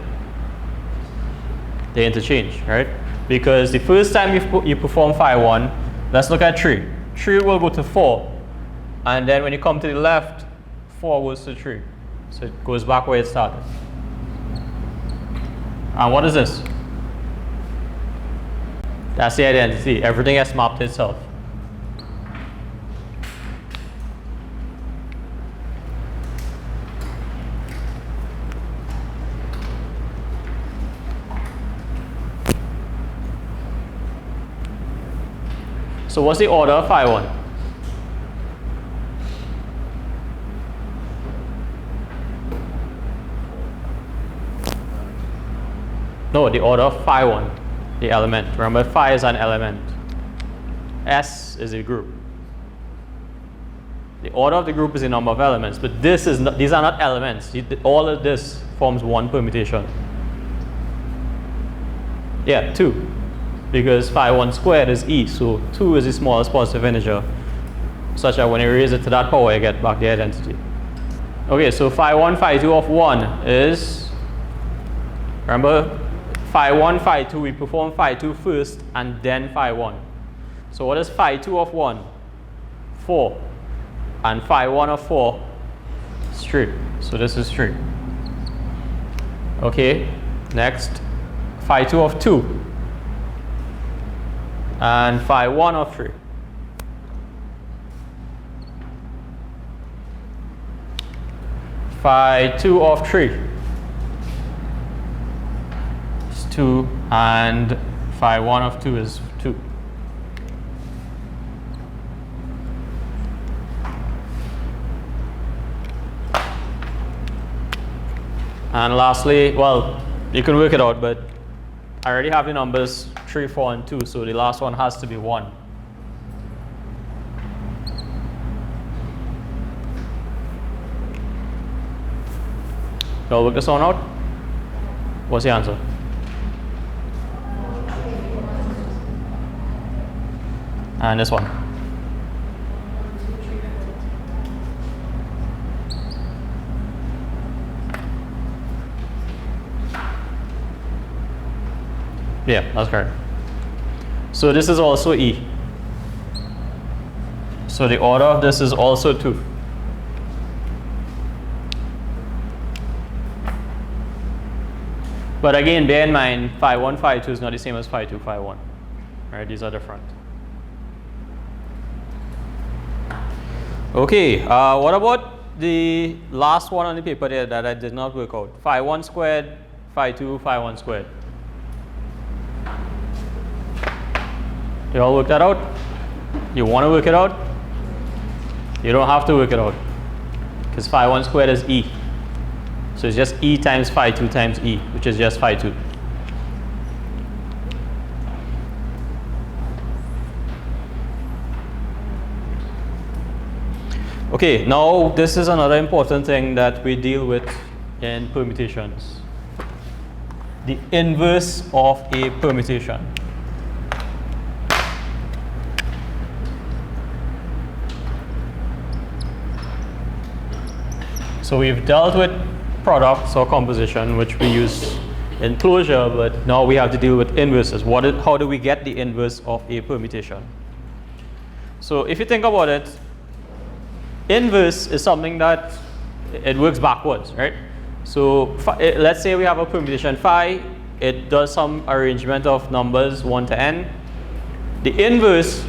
They interchange, right? Because the first time you perform phi 1, let's look at 3. 3 will go to 4. And then when you come to the left, 4 goes to 3. So it goes back where it started. And what is this? That's the identity. Everything has mapped itself. So what's the order of phi 1? No, the order of phi 1, the element. Remember, phi is an element. S is a group. The order of the group is the number of elements, but this is not, these are not elements. All of this forms one permutation. Yeah, 2. Because phi 1 squared is e, so 2 is the smallest positive integer, such that when you raise it to that power, you get back the identity. Okay, so phi 1, phi 2 of 1 is, remember, phi 1, phi 2, we perform phi 2 first and then phi 1. So what is phi 2 of 1? 4. And phi 1 of 4 is 3. So this is 3. Okay, next, phi 2 of 2. And phi 1 of 3. Phi 2 of 3 is 2, and phi 1 of 2 is 2. And lastly, well, you can work it out, but I already have the numbers 3, 4, and 2, so the last one has to be 1. Y'all work this one out? What's the answer? And this one. Yeah, that's correct. So this is also E. So the order of this is also 2. But again, bear in mind, phi 1, phi 2 is not the same as phi 2, phi 1. Right? These are different. Okay, what about the last one on the paper there that I did not work out? Phi 1 squared, phi 2, phi 1 squared. You all work that out? You want to work it out? You don't have to work it out, because phi 1 squared is E. So it's just E times phi 2 times E, which is just phi 2. Okay, now this is another important thing that we deal with in permutations. The inverse of a permutation. So we've dealt with products or composition, which we use in closure, but now we have to deal with inverses. How do we get the inverse of a permutation? So if you think about it, inverse is something that it works backwards, right? So let's say we have a permutation phi, it does some arrangement of numbers 1 to n. The inverse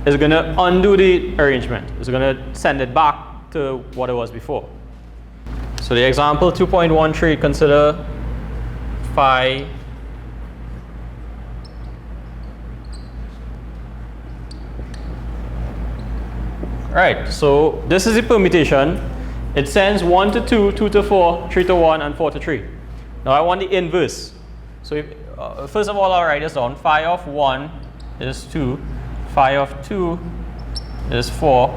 is going to undo the arrangement. It's going to send it back to what it was before. So the example 2.13, consider phi right, so this is the permutation. It sends 1 to 2, 2 to 4, 3 to 1, and 4 to 3. Now I want the inverse. So if, first of all, I'll write this down. Phi of 1 is 2. Phi of 2 is 4.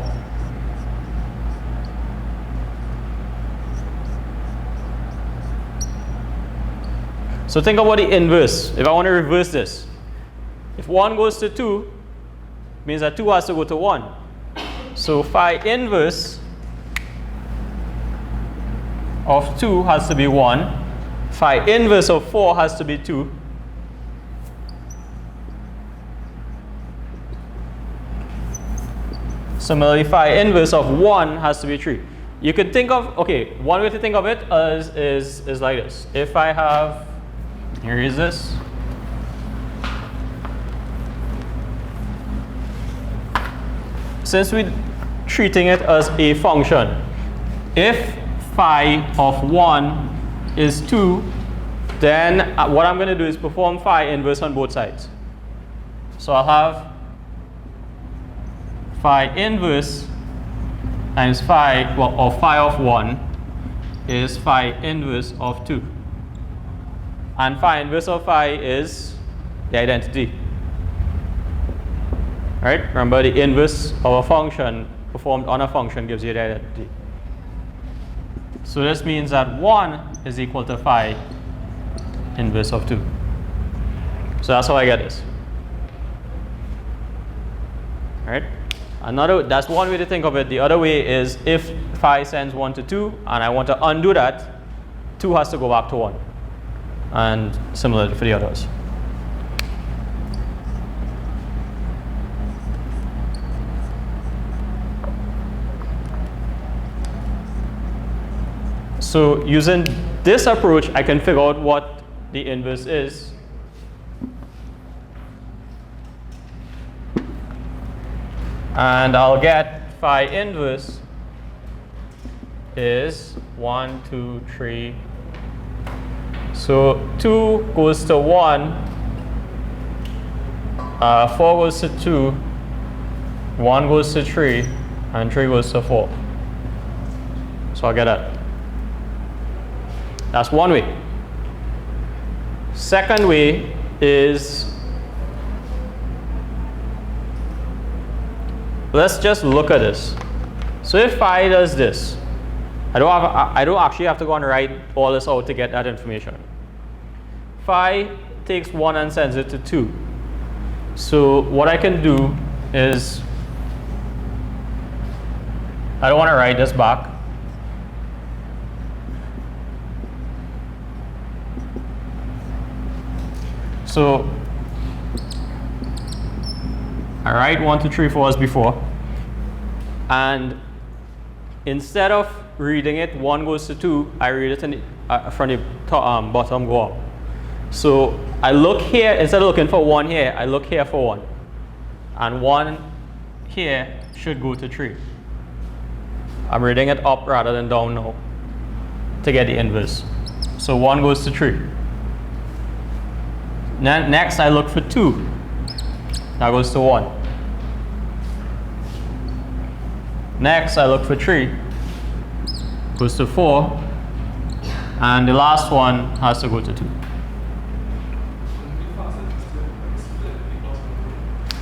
So think about the inverse. If I want to reverse this, if 1 goes to 2, it means that 2 has to go to 1. So phi inverse of 2 has to be 1. Phi inverse of 4 has to be 2. Similarly, phi inverse of 1 has to be 3. You could think of, okay, one way to think of it is like this. If I have, here is this. Since we're treating it as a function, if phi of 1 is 2, then what I'm going to do is perform phi inverse on both sides. So I'll have phi inverse times phi, well, or phi of 1 is phi inverse of 2. And phi inverse of phi is the identity. Right? Remember, the inverse of a function performed on a function gives you the identity. So this means that 1 is equal to phi inverse of 2. So that's how I get this. Right? That's one way to think of it. The other way is if phi sends 1 to 2 and I want to undo that, 2 has to go back to 1. And similar for the others. So using this approach, I can figure out what the inverse is. And I'll get phi inverse is 1, 2, 3. So 2 goes to 1, 4 goes to 2, 1 goes to 3, and 3 goes to 4. So I'll get that. That's one way. Second way is, let's just look at this. So if phi does this, I don't actually have to go and write all this out to get that information. Phi takes 1 and sends it to 2. So what I can do is, I don't want to write this back. So I write 1, 2, 3, 4 as before. And instead of reading it 1 goes to 2, I read it in the, from the bottom go up. So I look here, instead of looking for 1 here, I look here for 1. And 1 here should go to 3. I'm reading it up rather than down now to get the inverse. So 1 goes to 3. Next I look for 2. That goes to 1. Next I look for 3. Goes to 4. And the last one has to go to 2.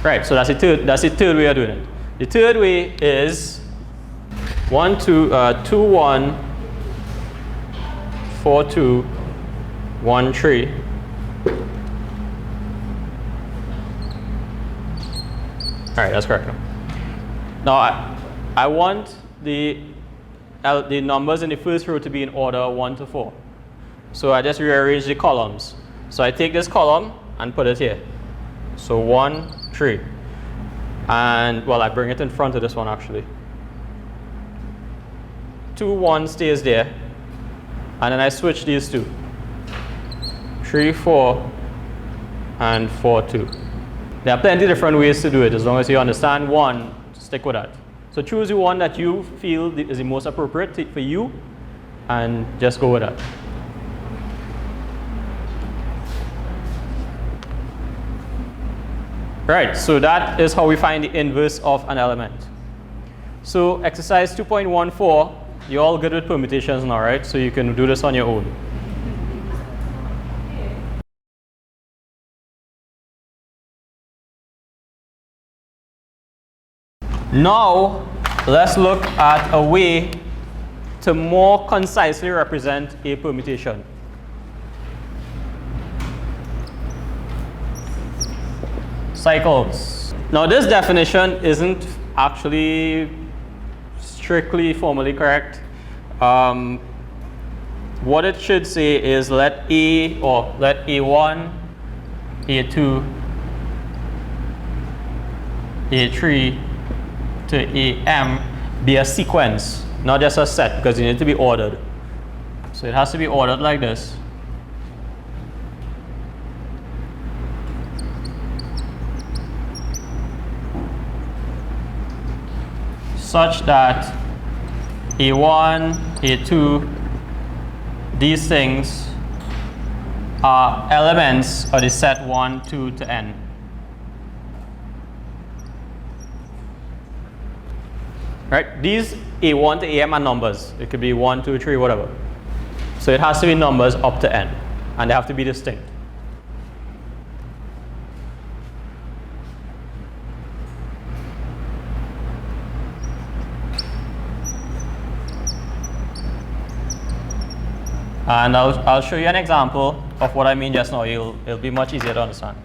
Right, so that's the third way of doing it. The third way is 1, 2, 2, 1, 4, 2, 1, 3. All right, that's correct. Now I want the numbers in the first row to be in order 1 to 4. So I just rearrange the columns. So I take this column and put it here. So 1, 3. And well, I bring it in front of this one actually. 2, 1 stays there. And then I switch these two. 3, 4, and 4, 2. There are plenty of different ways to do it. As long as you understand one, stick with that. So choose the one that you feel is the most appropriate for you and just go with that. Right, so that is how we find the inverse of an element. So exercise 2.14, you're all good with permutations now, right? So you can do this on your own. Now, let's look at a way to more concisely represent a permutation. Cycles. Now, this definition isn't actually strictly formally correct. What it should say is let A or let A1, A2, A3 to AM be a sequence, not just a set, because it needs to be ordered. So it has to be ordered like this. Such that A1, A2, these things are elements of the set 1, 2 to n. Right? These A1 to AM are numbers. It could be 1, 2, 3, whatever. So it has to be numbers up to n, and they have to be distinct. And I'll show you an example of what I mean just now. It'll be much easier to understand.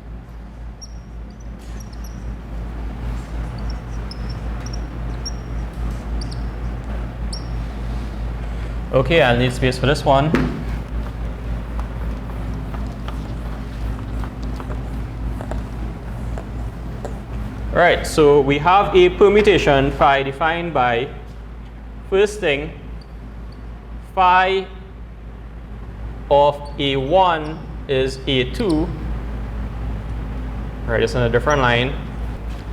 Okay, I'll need space for this one. Alright, so we have a permutation phi defined by, first thing, phi of A1 is A2. Right, it's on a different line.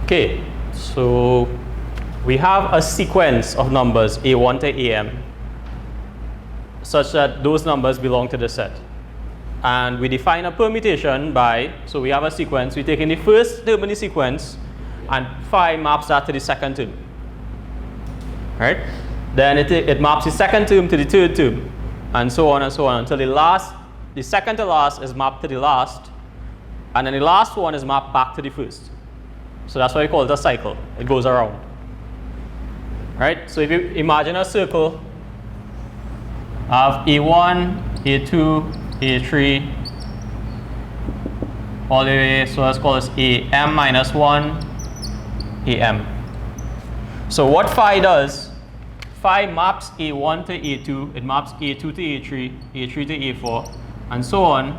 Okay, so we have a sequence of numbers A1 to AM such that those numbers belong to the set. And we define a permutation by, so we have a sequence, we take in the first term in the sequence and phi maps that to the second term. Right? Then it maps the second term to the third term, and so on until the second to last is mapped to the last, and then the last one is mapped back to the first. So that's why we call it a cycle. It goes around. Right? So if you imagine a circle of A1, A2, A3, all the way, so let's call this AM minus 1, AM. So what phi does, phi maps A1 to A2, it maps A2 to A3, A3 to A4, and so on.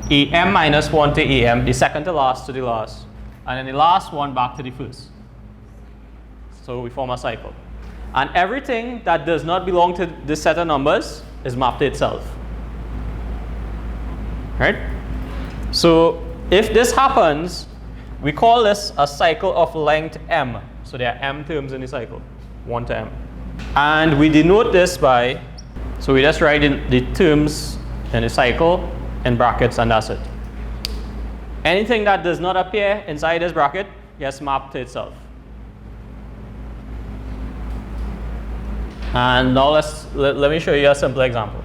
AM minus 1 to AM, the second to last to the last, and then the last one back to the first. So we form a cycle. And everything that does not belong to this set of numbers is mapped to itself. Right? So if this happens, we call this a cycle of length m. So there are m terms in the cycle, 1 to m. And we denote this by, so we just write in the terms in the cycle in brackets, and that's it. Anything that does not appear inside this bracket gets mapped to itself. And now let me show you a simple example.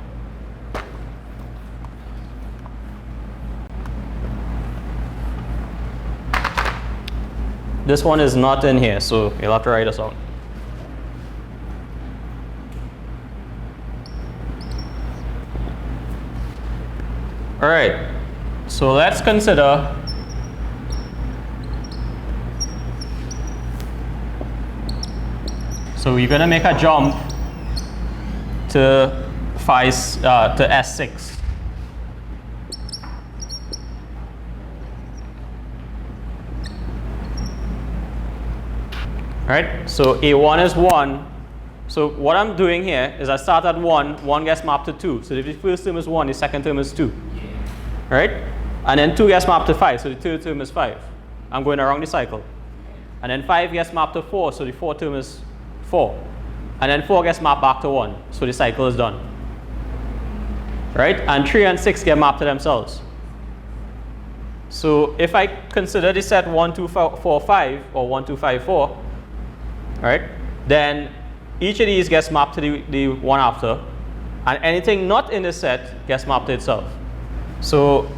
This one is not in here, so you'll have to write this out. All right, so let's consider so we're going to make a jump to S6. Right? So A1 is 1. So what I'm doing here is I start at 1, 1 gets mapped to 2. So if the first term is 1, the second term is 2. Right? And then 2 gets mapped to 5, so the third term is 5. I'm going around the cycle. And then 5 gets mapped to 4, so the fourth term is 4. And then 4 gets mapped back to 1, so the cycle is done. Right? And 3 and 6 get mapped to themselves. So if I consider the set 1, 2, 4, 5, or 1, 2, 5, 4, right? Then each of these gets mapped to the one after, and anything not in the set gets mapped to itself. So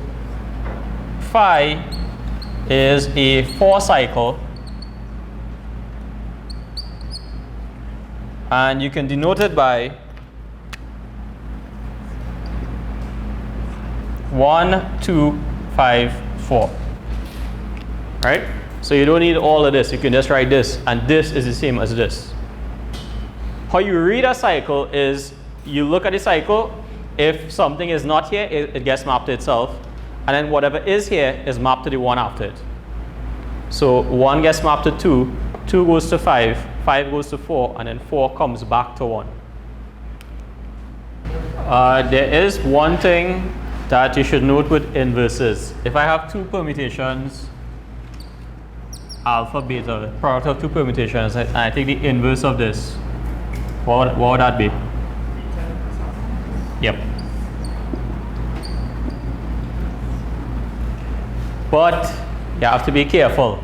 phi is a 4 cycle And you can denote it by 1, 2, 5, 4. Right? So you don't need all of this. You can just write this, and this is the same as this. How you read a cycle is you look at the cycle. If something is not here, it gets mapped to itself. And then whatever is here is mapped to the one after it. So 1 gets mapped to 2, 2 goes to 5, 5 goes to 4, and then 4 comes back to 1. There is one thing that you should note with inverses. If I have two permutations, alpha, beta, product of two permutations, and I take the inverse of this, what would that be? Yep. But you have to be careful.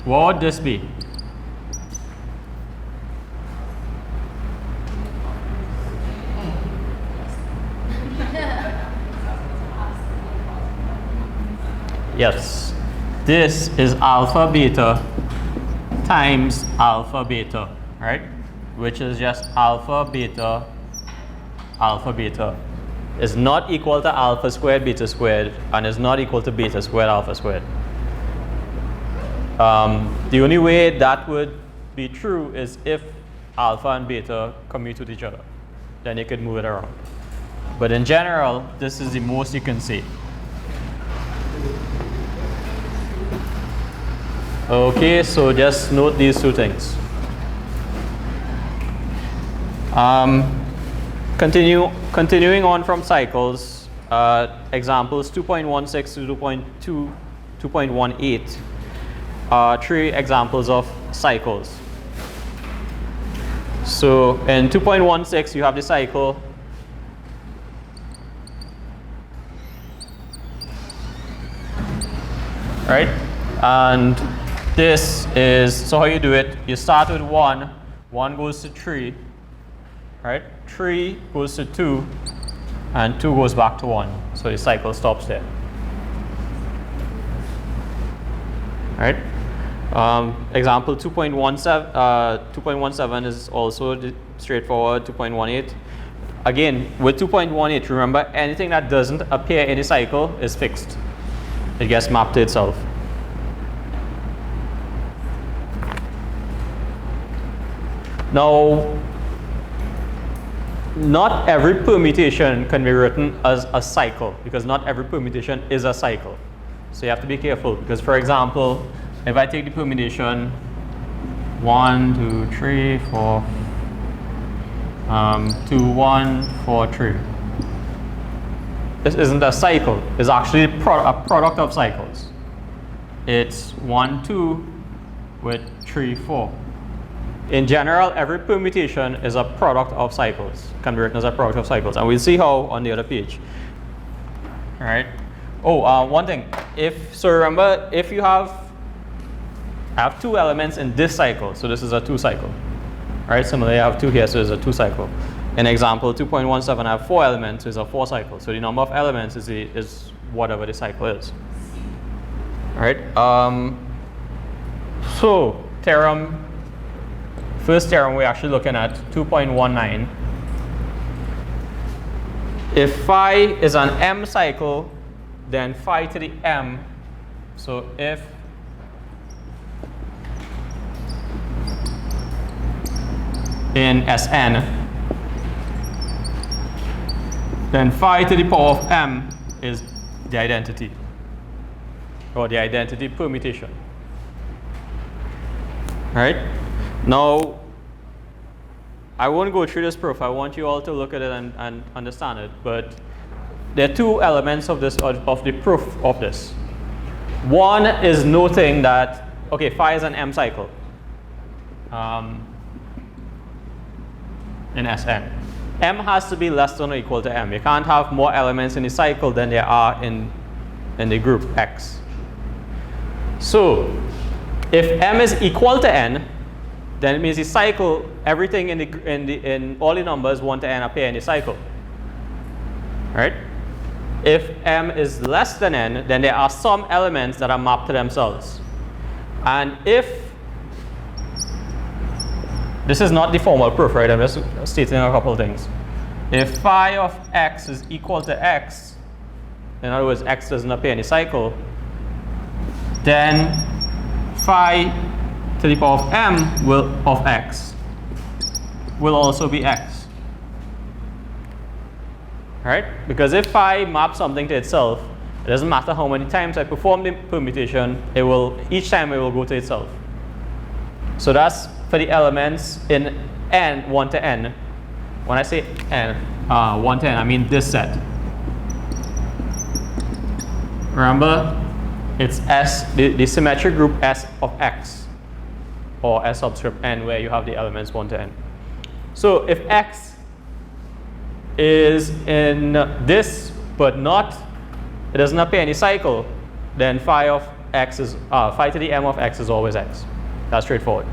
What would this be? Yes, this is alpha beta times alpha beta, right? Which is just alpha beta is not equal to alpha squared beta squared, and is not equal to beta squared alpha squared. The only way that would be true is if alpha and beta commute with each other. Then you could move it around. But in general, this is the most you can see. Okay, so just note these two things. Continuing on from cycles, examples 2.16 to 2.18 are 3 examples of cycles. So in 2.16 you have the cycle right, and this is, so how you do it, you start with 1, 1 goes to 3, right, 3 goes to 2, and 2 goes back to 1, so the cycle stops there. Right? Example 2.17 is also straightforward. 2.18. Again, with 2.18, remember anything that doesn't appear in the cycle is fixed. It gets mapped to itself. Now, not every permutation can be written as a cycle, because not every permutation is a cycle. So you have to be careful, because for example, if I take the permutation 1, 2, 3, 4, 2, 1, 4, 3. This isn't a cycle. It's actually a product of cycles. It's 1, 2 with 3, 4. In general, every permutation is a product of cycles, can be written as a product of cycles. And we'll see how on the other page. All right. Oh, one thing. So remember, if you I have 2 elements in this cycle, so this is a 2 cycle. Right? Similarly, I have 2 here, so it's a 2 cycle. In example 2.17, I have 4 elements, so it's a 4 cycle. So the number of elements is whatever the cycle is. All right. So first theorem we're actually looking at 2.19. If phi is an M cycle, then phi to the M. So if in Sn, then phi to the power of M is the identity, or the identity permutation. Right? Now, I won't go through this proof. I want you all to look at it and understand it. But there are 2 elements of this, of the proof of this. One is noting that, okay, phi is an M cycle in Sn. M has to be less than or equal to M. You can't have more elements in the cycle than there are in the group X. So, if M is equal to N, then it means the cycle, everything in all the numbers 1 to N appear in the cycle. Right? If M is less than N, then there are some elements that are mapped to themselves. And if This is not the formal proof, right? I'm just stating a couple of things. If phi of x is equal to x, in other words, x doesn't appear in the cycle, then phi to the power of m of x will also be x. Right? Because if phi maps something to itself, it doesn't matter how many times I perform the permutation, each time it will go to itself. So that's for the elements in n, 1 to n. When I say n, 1 to n, I mean this set. Remember, it's S, the symmetric group S of x, or S subscript n, where you have the elements 1 to n. So if x is in this, but it doesn't appear in the cycle, then phi of x is, phi to the m of x is always x. That's straightforward.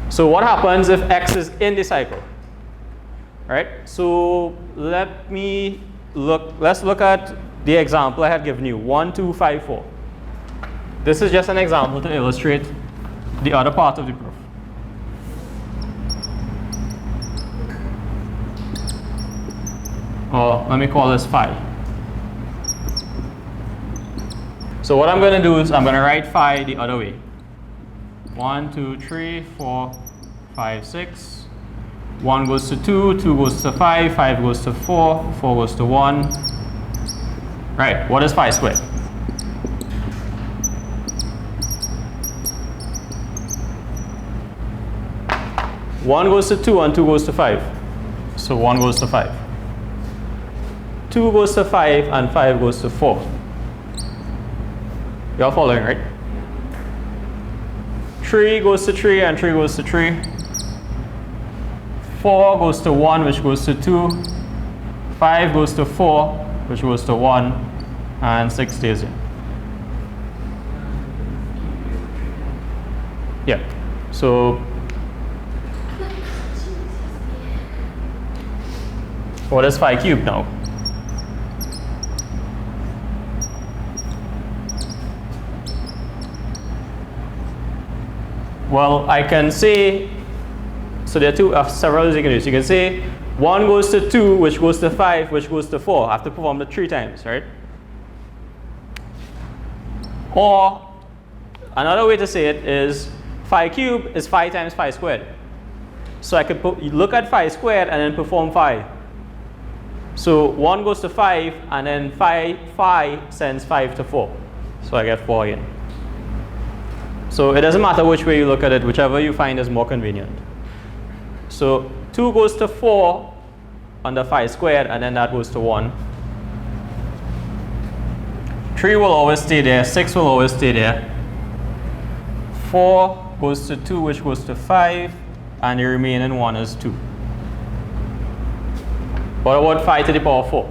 So what happens if x is in the cycle? Right? So let's look at the example I had given you, 1, 2, 5, 4. This is just an example to illustrate the other part of the proof. Or let me call this phi. So what I'm going to do is I'm going to write phi the other way. 1, 2, 3, 4, 5, 6. 1 goes to 2, 2 goes to 5, 5 goes to 4, 4 goes to 1. Right, what is phi squared? One goes to 2 and 2 goes to 5. So 1 goes to 5. 2 goes to 5 and 5 goes to 4. You're following, right? 3 goes to 3 and 3 goes to 3. 4 goes to 1, which goes to 2. 5 goes to 4, which goes to 1. And 6 stays in. Yeah. So what is phi cubed now? Well, I can say, so there are several ways you can do. So you can say 1 goes to 2, which goes to 5, which goes to 4. I have to perform it 3 times, right? Or another way to say it is phi cubed is phi times phi squared. So I could look at phi squared and then perform phi. So 1 goes to 5 and then phi sends 5 to 4. So I get 4 in. So it doesn't matter which way you look at it, whichever you find is more convenient. So 2 goes to 4 under phi squared and then that goes to 1. 3 will always stay there, 6 will always stay there. 4 goes to 2, which goes to 5, and the remaining 1 is 2. What about phi to the power of 4?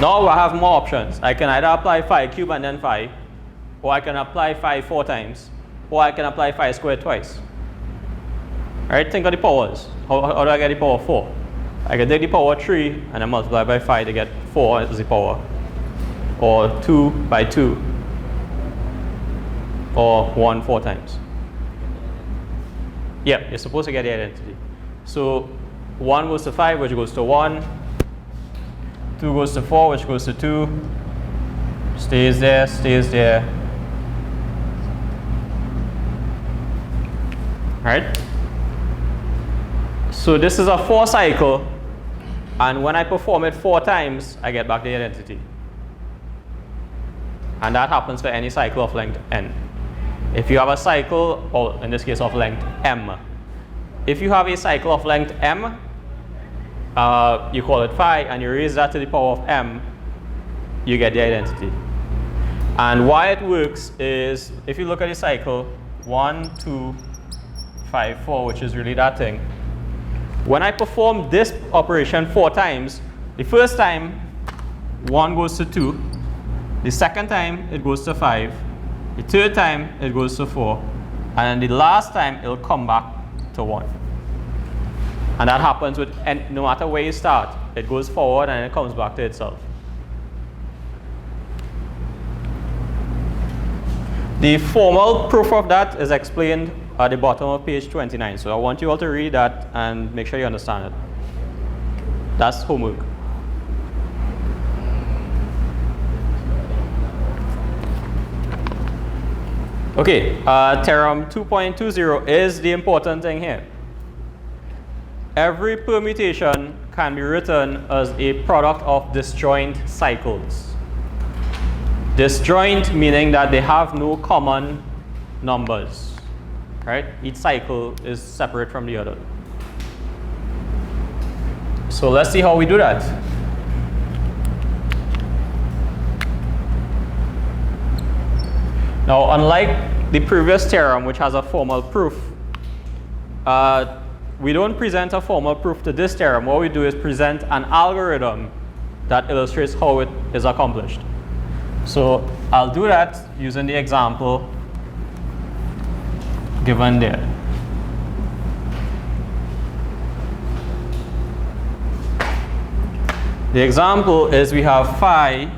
Now I have more options. I can either apply phi cubed and then phi, or I can apply phi 4 times, or I can apply phi squared twice. Alright, think of the powers. How do I get the power of 4? I can take the power of 3 and then multiply by phi to get 4 as the power. Or 2 by 2. Or 1 4 times. Yeah, you're supposed to get the identity. So 1 goes to 5, which goes to 1. 2 goes to 4, which goes to 2. Stays there, stays there. Right? So this is a 4 cycle, and when I perform it 4 times, I get back the identity. And that happens for any cycle of length n. If you have a cycle, or in this case of length m. If you have a cycle of length m, you call it phi, and you raise that to the power of m, you get the identity. And why it works is, if you look at the cycle, 1, 2, 5, 4, which is really that thing. When I perform this operation 4 times, the first time 1 goes to 2, the second time it goes to 5, the third time it goes to 4, and then the last time it'll come back to 1. And that happens with, and no matter where you start, it goes forward and it comes back to itself. The formal proof of that is explained at the bottom of page 29. So I want you all to read that and make sure you understand it. That's homework. Okay, theorem 2.20 is the important thing here. Every permutation can be written as a product of disjoint cycles. Disjoint meaning that they have no common numbers, right? Each cycle is separate from the other. So let's see how we do that. Now, unlike the previous theorem, which has a formal proof, we don't present a formal proof to this theorem. What we do is present an algorithm that illustrates how it is accomplished. So I'll do that using the example given there. The example is we have phi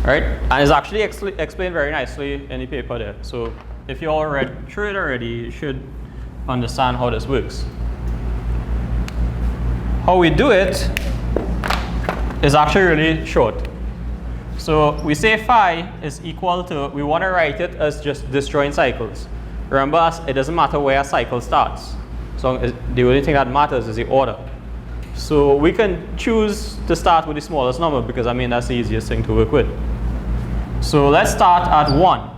right? And it's actually explained very nicely in the paper there. So if you all read through it already, you should understand how this works. How we do it is actually really short. So we say phi is equal to, we want to write it as just disjoint cycles. Remember, it doesn't matter where a cycle starts. So the only thing that matters is the order. So we can choose to start with the smallest number because I mean that's the easiest thing to work with. So let's start at 1.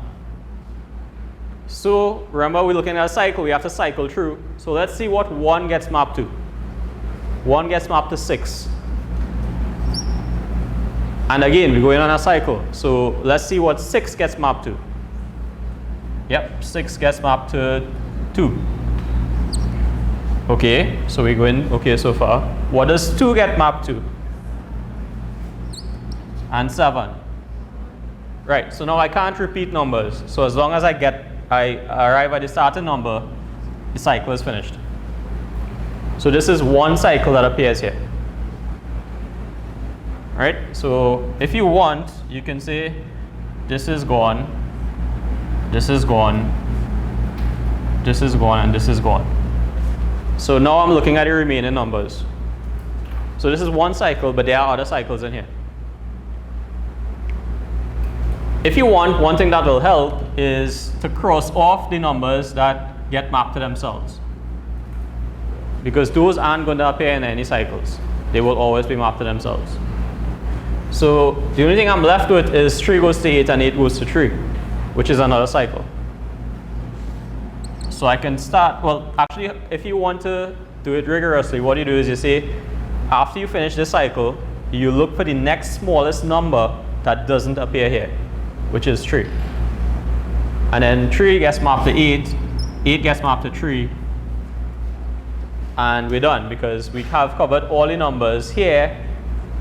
So remember, we're looking at a cycle, we have to cycle through. So let's see what 1 gets mapped to. 1 gets mapped to 6. And again, we're going on a cycle. So let's see what 6 gets mapped to. Yep, 6 gets mapped to 2. Okay, so we're going okay so far. What does 2 get mapped to? And 7. Right, so now I can't repeat numbers. So as long as I arrive at the starting number, the cycle is finished. So this is one cycle that appears here. Right, so if you want, you can say this is gone, this is gone, this is gone, and this is gone. So now I'm looking at the remaining numbers. So this is one cycle, but there are other cycles in here. If you want, one thing that will help is to cross off the numbers that get mapped to themselves. Because those aren't going to appear in any cycles. They will always be mapped to themselves. So the only thing I'm left with is 3 goes to 8 and 8 goes to 3, which is another cycle. So I can start, well, actually, if you want to do it rigorously, what you do is you say, after you finish this cycle, you look for the next smallest number that doesn't appear here, which is 3. And then 3 gets mapped to 8, 8 gets mapped to 3, and we're done because we have covered all the numbers here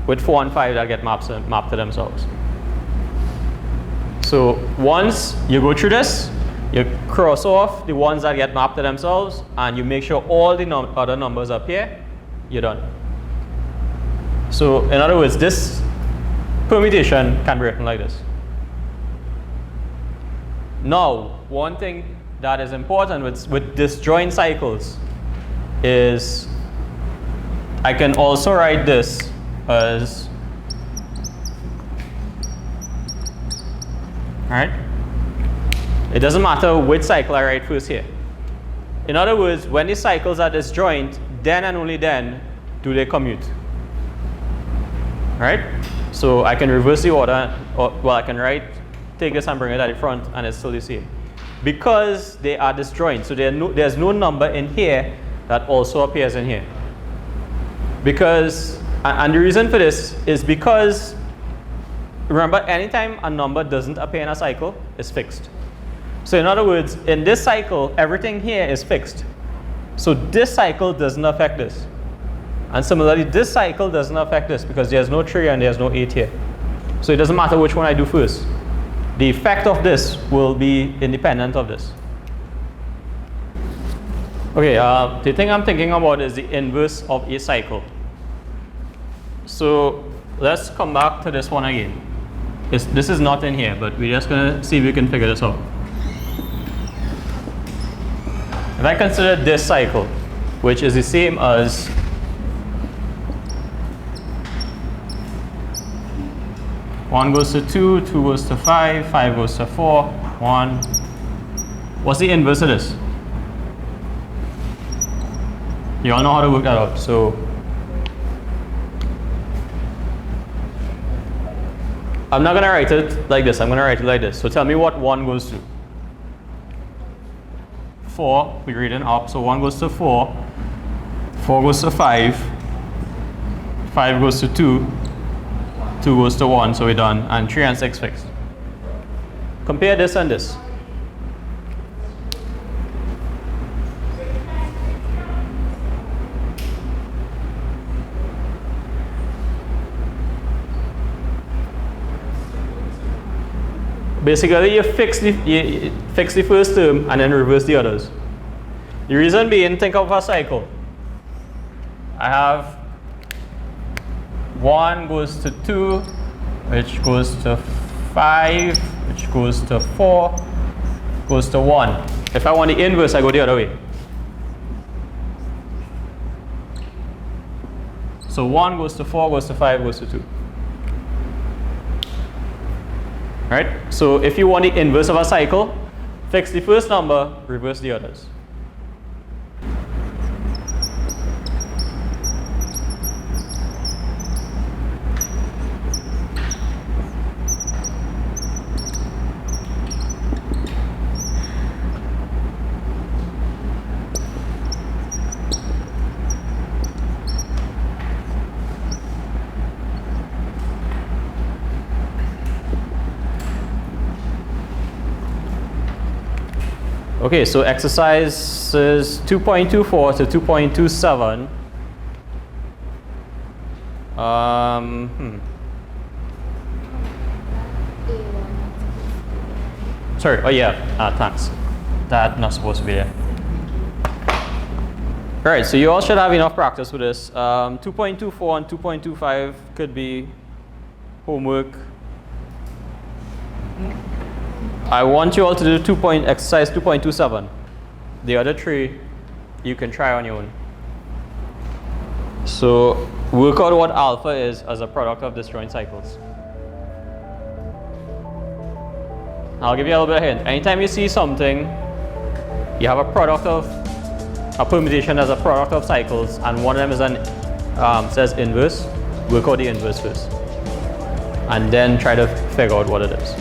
with 4 and 5 that get mapped to themselves. So once you go through this, you cross off the ones that get mapped to themselves and you make sure all the other numbers appear, you're done. So in other words, this permutation can be written like this. Now, one thing that is important with disjoint cycles is I can also write this as, alright? It doesn't matter which cycle I write first here. In other words, when the cycles are disjoint, then and only then do they commute. Right? So I can reverse the order, or well, I can take this and bring it at the front, and it's still the same. Because they are disjoint, so there's no number in here that also appears in here. Because, and the reason for this is because, remember, anytime a number doesn't appear in a cycle, it's fixed. So in other words, in this cycle, everything here is fixed. So this cycle doesn't affect this. And similarly, this cycle doesn't affect this because there's no 3 and there's no 8 here. So it doesn't matter which one I do first. The effect of this will be independent of this. Okay, the thing I'm thinking about is the inverse of a cycle. So let's come back to this one again. This is not in here, but we're just going to see if we can figure this out. If I consider this cycle, which is the same as one goes to 2, 2 goes to 5, 5 goes to 4, 1. What's the inverse of this? You all know how to work that out. So I'm not going to write it like this. I'm going to write it like this. So tell me what 1 goes to. 4, we're reading up. So 1 goes to 4, 4 goes to 5, 5 goes to 2, 2 goes to 1, so we're done, and 3 and 6 fixed. Compare this and this. Basically, you fix the first term and then reverse the others. The reason being, think of a cycle. I have 1 goes to 2, which goes to 5, which goes to 4, goes to 1. If I want the inverse, I go the other way. So 1 goes to 4, goes to 5, goes to 2. Right? So if you want the inverse of a cycle, fix the first number, reverse the others. Okay, so exercises 2.24 to 2.27. Sorry, oh yeah, thanks. That's not supposed to be there. Alright, so you all should have enough practice with this. 2.24 and 2.25 could be homework. I want you all to do exercise 2.27. The other 3 you can try on your own. So work out what alpha is as a product of disjoint cycles. I'll give you a little bit of a hint. Anytime you see something, you have a product of a permutation as a product of cycles, and one of them is says inverse, work out the inverse first, and then try to figure out what it is.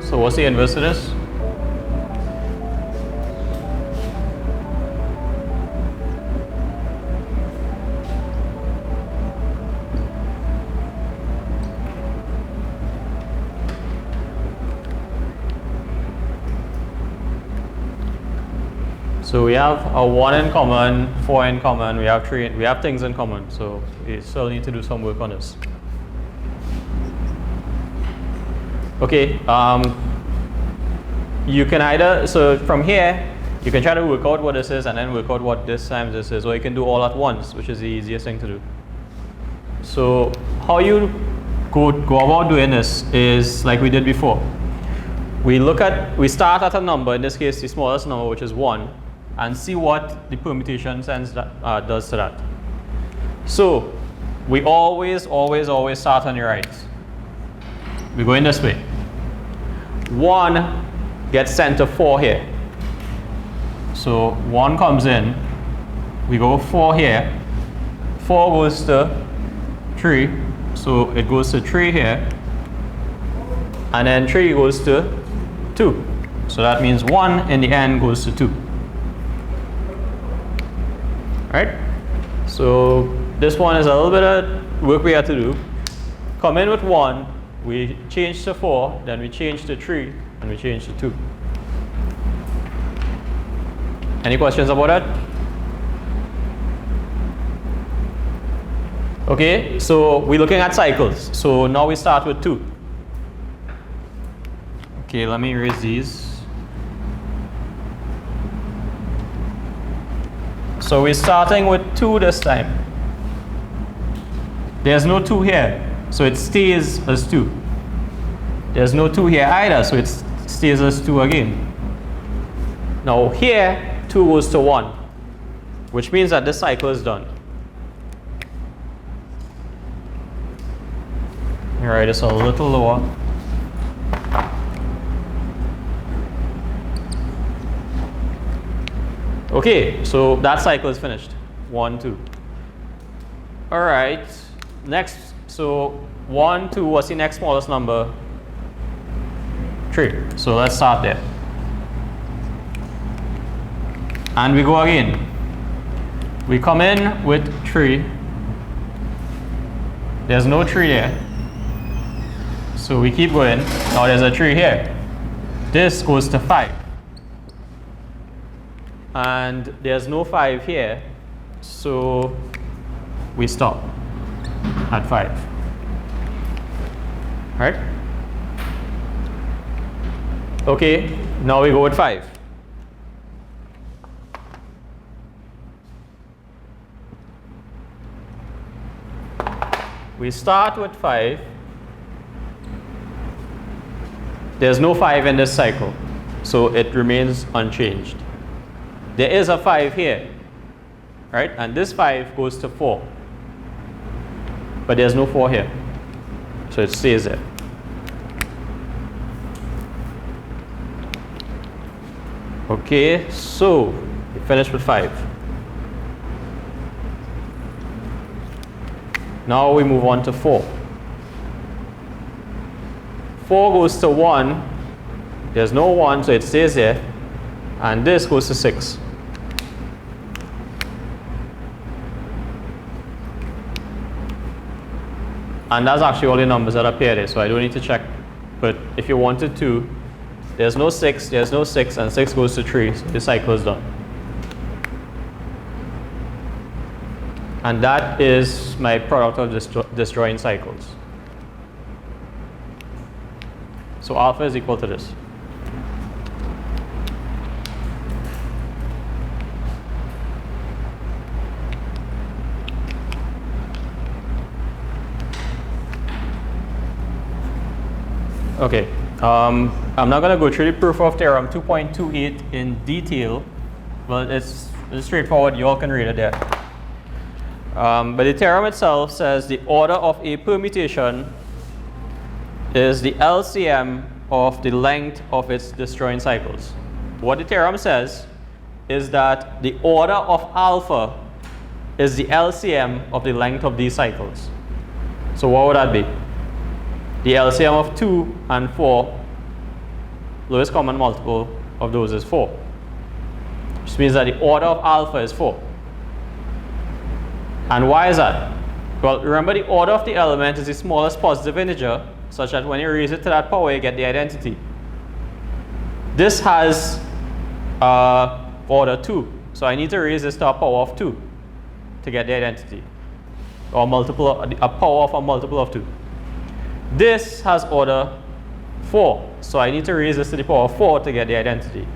So what's the inverse of this? So we have a 1 in common, 4 in common, we have things in common, so we still need to do some work on this. Okay, you can either, so from here, you can try to work out what this is and then work out what this times this is, or you can do all at once, which is the easiest thing to do. So how you go about doing this is like we did before. We start at a number, in this case the smallest number, which is 1, and see what the permutation sense does to that. So we always start on the right. We're going this way. 1 gets sent to 4 here. So 1 comes in, we go 4 here, 4 goes to 3, so it goes to 3 here, and then 3 goes to 2. So that means 1 in the end goes to 2. Right? So this one is a little bit of work we have to do. Come in with 1, we change to 4, then we change to 3, and we change to 2. Any questions about that? Okay, so we're looking at cycles. So now we start with 2. Okay, let me erase these. So we're starting with 2 this time. There's no 2 here, so it stays as 2. There's no 2 here either, so it stays as 2 again. Now here, 2 goes to 1, which means that this cycle is done. Alright, it's a little lower. Okay, so that cycle is finished. 1, 2. Alright, next, so 1, 2, what's the next smallest number? 3. So let's start there. And we go again. We come in with 3. There's no 3 there. So we keep going. Now there's a 3 here. This goes to 5. And there's no 5 here. So we stop at 5. Right? Okay, now we go with 5. We start with 5. There's no 5 in this cycle, so it remains unchanged. There is a 5 here, right? And this 5 goes to 4. But there's no 4 here, so it stays there. Okay, so we finished with 5. Now we move on to 4. 4 goes to 1. There's no 1, so it stays there. And this goes to 6. And that's actually all the numbers that appear there, so I don't need to check. But if you wanted to, there's no 6, there's no 6, and 6 goes to 3, so the cycle is done. And that is my product of disjoint cycles. So alpha is equal to this. Okay, I'm not going to go through the proof of theorem 2.28 in detail, but it's straightforward, you all can read it there. But the theorem itself says the order of a permutation is the LCM of the length of its disjoint cycles. What the theorem says is that the order of alpha is the LCM of the length of these cycles. So what would that be? The LCM of 2 and 4 lowest common multiple of those is 4. Which means that the order of alpha is 4. And why is that? Well, remember the order of the element is the smallest positive integer, such that when you raise it to that power, you get the identity. This has order 2. So I need to raise this to a power of 2 to get the identity. Or a power of a multiple of 2. This has order 4. So I need to raise this to the power of 4 to get the identity.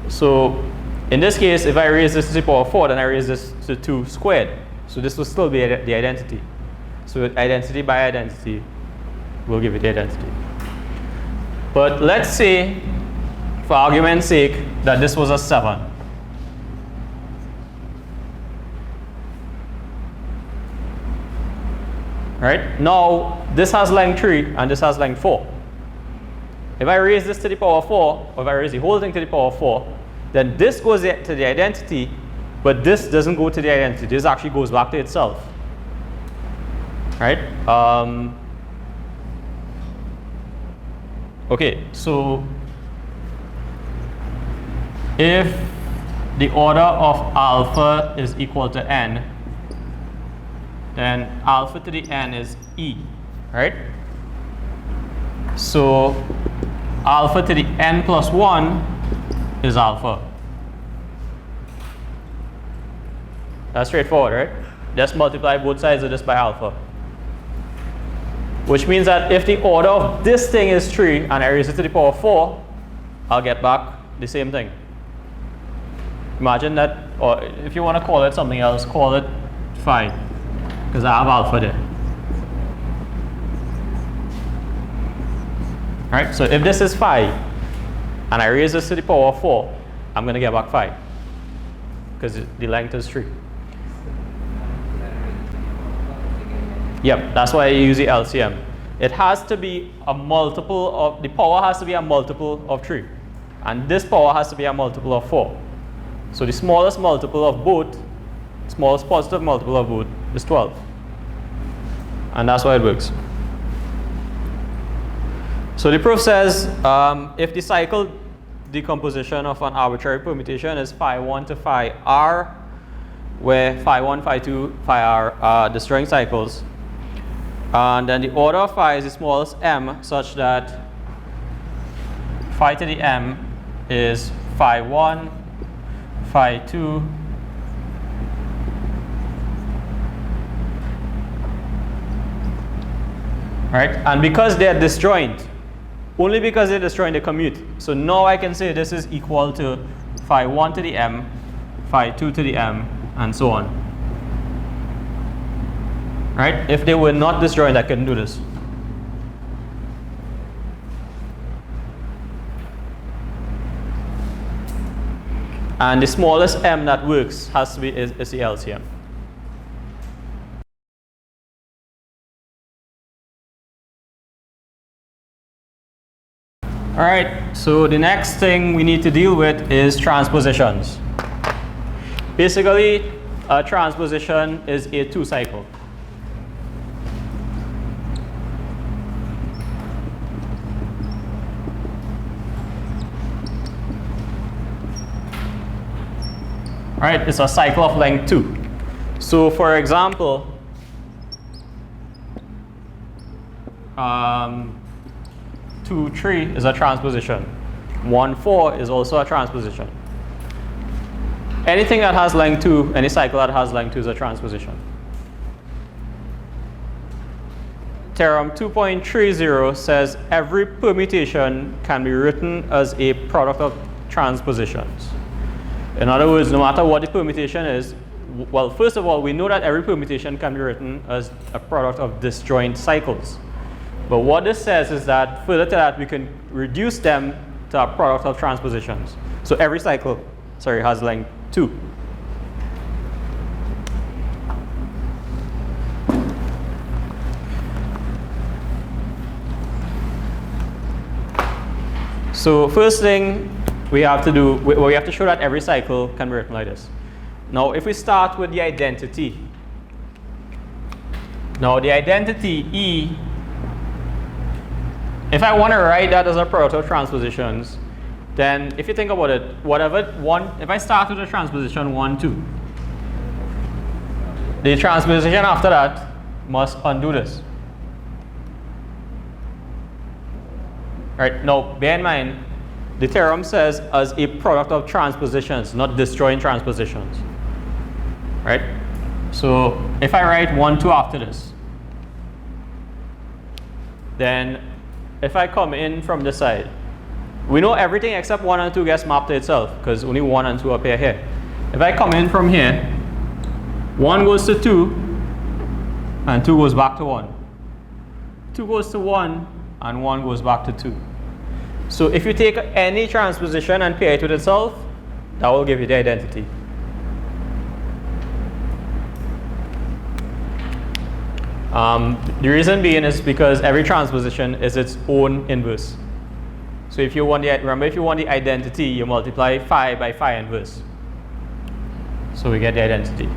So in this case, if I raise this to the power of 4, then I raise this to 2 squared. So this will still be the identity. So identity by identity will give it the identity. But let's say, for argument's sake, that this was a 7. Right? Now, this has length 3 and this has length 4. If I raise this to the power of 4, or if I raise the whole thing to the power of 4, then this goes to the identity, but this doesn't go to the identity. This actually goes back to itself. Right? Okay, so if the order of alpha is equal to n, then alpha to the n is e, right? So alpha to the n plus 1 is alpha. That's straightforward, right? Just multiply both sides of this by alpha. Which means that if the order of this thing is 3 and I raise it to the power of 4, I'll get back the same thing. Imagine that, or if you want to call it something else, call it phi, because I have alpha there. Right? So if this is phi and I raise this to the power of 4, I'm going to get back phi, because the length is 3. Yep, that's why I use the LCM. It has to be a multiple of, the power has to be a multiple of 3. And this power has to be a multiple of 4. So the smallest multiple of both, smallest positive multiple of both is 12. And that's why it works. So the proof says if the cycle decomposition of an arbitrary permutation is phi 1 to phi r, where phi 1, phi 2, phi r are the string cycles, and then the order of phi is the smallest m, such that phi to the m is phi 1, phi 2, right? And because they're disjoint, only because they're disjoint, they commute. So now I can say this is equal to phi 1 to the m, phi 2 to the m, and so on. Right? If they were not disjoint, I couldn't do this. And the smallest m that works has to be is the LCM. All right, so the next thing we need to deal with is transpositions. Basically, a transposition is a 2-cycle. All right, it's a cycle of length 2. So for example, 2, 3 is a transposition. 1, 4 is also a transposition. Anything that has length 2, any cycle that has length 2 is a transposition. Theorem 2.30 says every permutation can be written as a product of transpositions. In other words, no matter what the permutation is, well, first of all, we know that every permutation can be written as a product of disjoint cycles. But what this says is that further to that, we can reduce them to a product of transpositions. So every cycle, has length 2. So first thing we have to do, we have to show that every cycle can be written like this. Now if we start with the identity. Now the identity E if I want to write that as a product of transpositions, then if you think about it, if I start with a transposition 1, 2, the transposition after that must undo this. Right, now bear in mind, the theorem says as a product of transpositions, not disjoint transpositions. Right? So if I write 1, 2 after this, then if I come in from this side, we know everything except 1 and 2 gets mapped to itself because only 1 and 2 appear here. If I come in from here, 1 goes to 2 and 2 goes back to 1. 2 goes to 1 and 1 goes back to 2. So if you take any transposition and pair it with itself, that will give you the identity. The reason being is because every transposition is its own inverse. So if you want if you want the identity, you multiply phi by phi inverse. So we get the identity.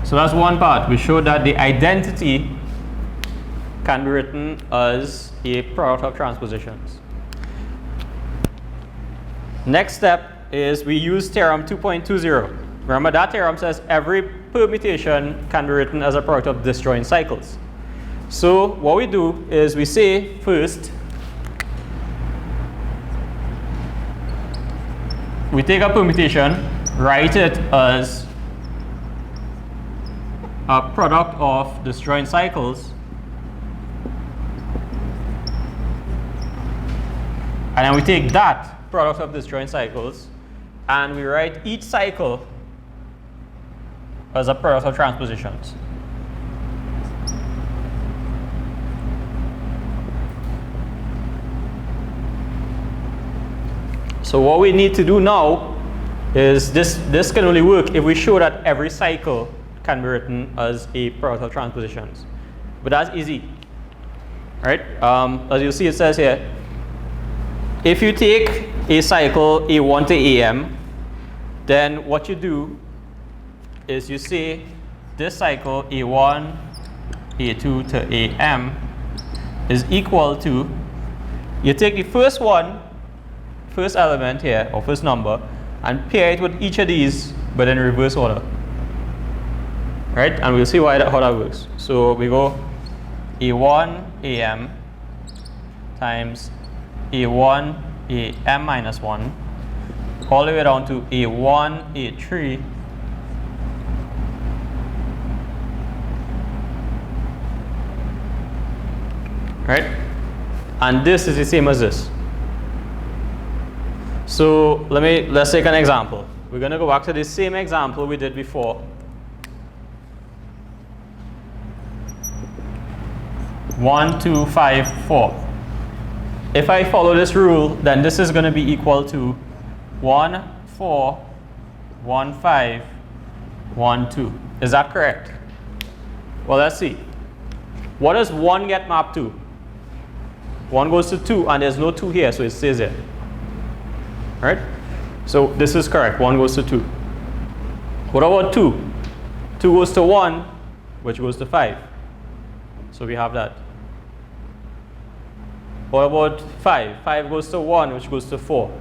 So that's one part. We showed that the identity can be written as a product of transpositions. Next step is we use theorem 2.20. Remember that theorem says every permutation can be written as a product of disjoint cycles. So what we do is we say first, we take a permutation, write it as a product of disjoint cycles, and then we take that product of disjoint cycles and we write each cycle as a product of transpositions. So what we need to do now is this can only work if we show that every cycle can be written as a product of transpositions. But that's easy. Right? As you see, it says here, if you take a cycle A1 to AM, then what you do is you say this cycle A1, A2 to AM is equal to, you take the first element here, or first number, and pair it with each of these, but in reverse order. Right? And we'll see how that works. So we go A1 AM times A1 AM minus 1 all the way down to A1 A3 right? And this is the same as this. So let's take an example. We're going to go back to the same example we did before. 1, 2, 5, 4. If I follow this rule, then this is going to be equal to 1, 4, 1, 5, 1, 2. Is that correct? Well, let's see. What does 1 get mapped to? 1 goes to 2, and there's no 2 here, so it stays there. Right? So this is correct. 1 goes to 2. What about 2? 2 goes to 1, which goes to 5. So we have that. What about 5? 5 goes to 1, which goes to 4.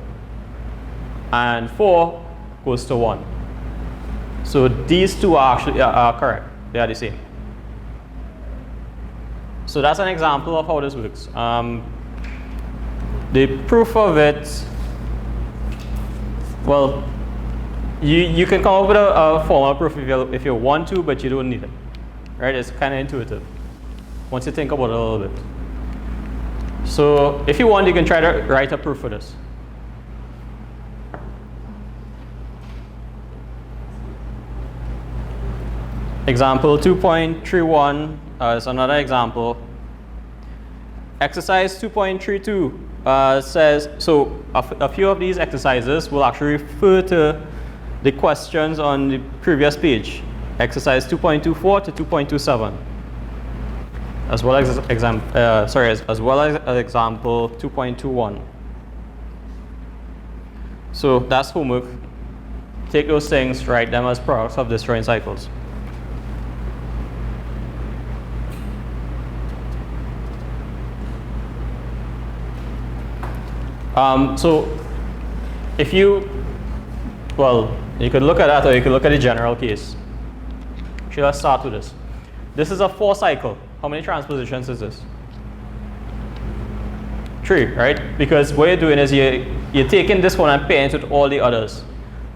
And 4 goes to 1. So these two are actually correct. They are the same. So that's an example of how this works. The proof of it, well, you can come up with a formal proof if you want to, but you don't need it. Right? It's kind of intuitive once you think about it a little bit. So if you want, you can try to write a proof for this. Example 2.31 is another example. Exercise 2.32 says, so a few of these exercises will actually refer to the questions on the previous page. Exercise 2.24 to 2.27. As well as example 2.21. So that's homework. take those things, write them as products of disjoint cycles. So if you, well, you could look at that, or you could look at the general case. Should I start with this? This is a 4 cycle. How many transpositions is this? 3, right? Because what you're doing is you're taking this one and pairing it with all the others.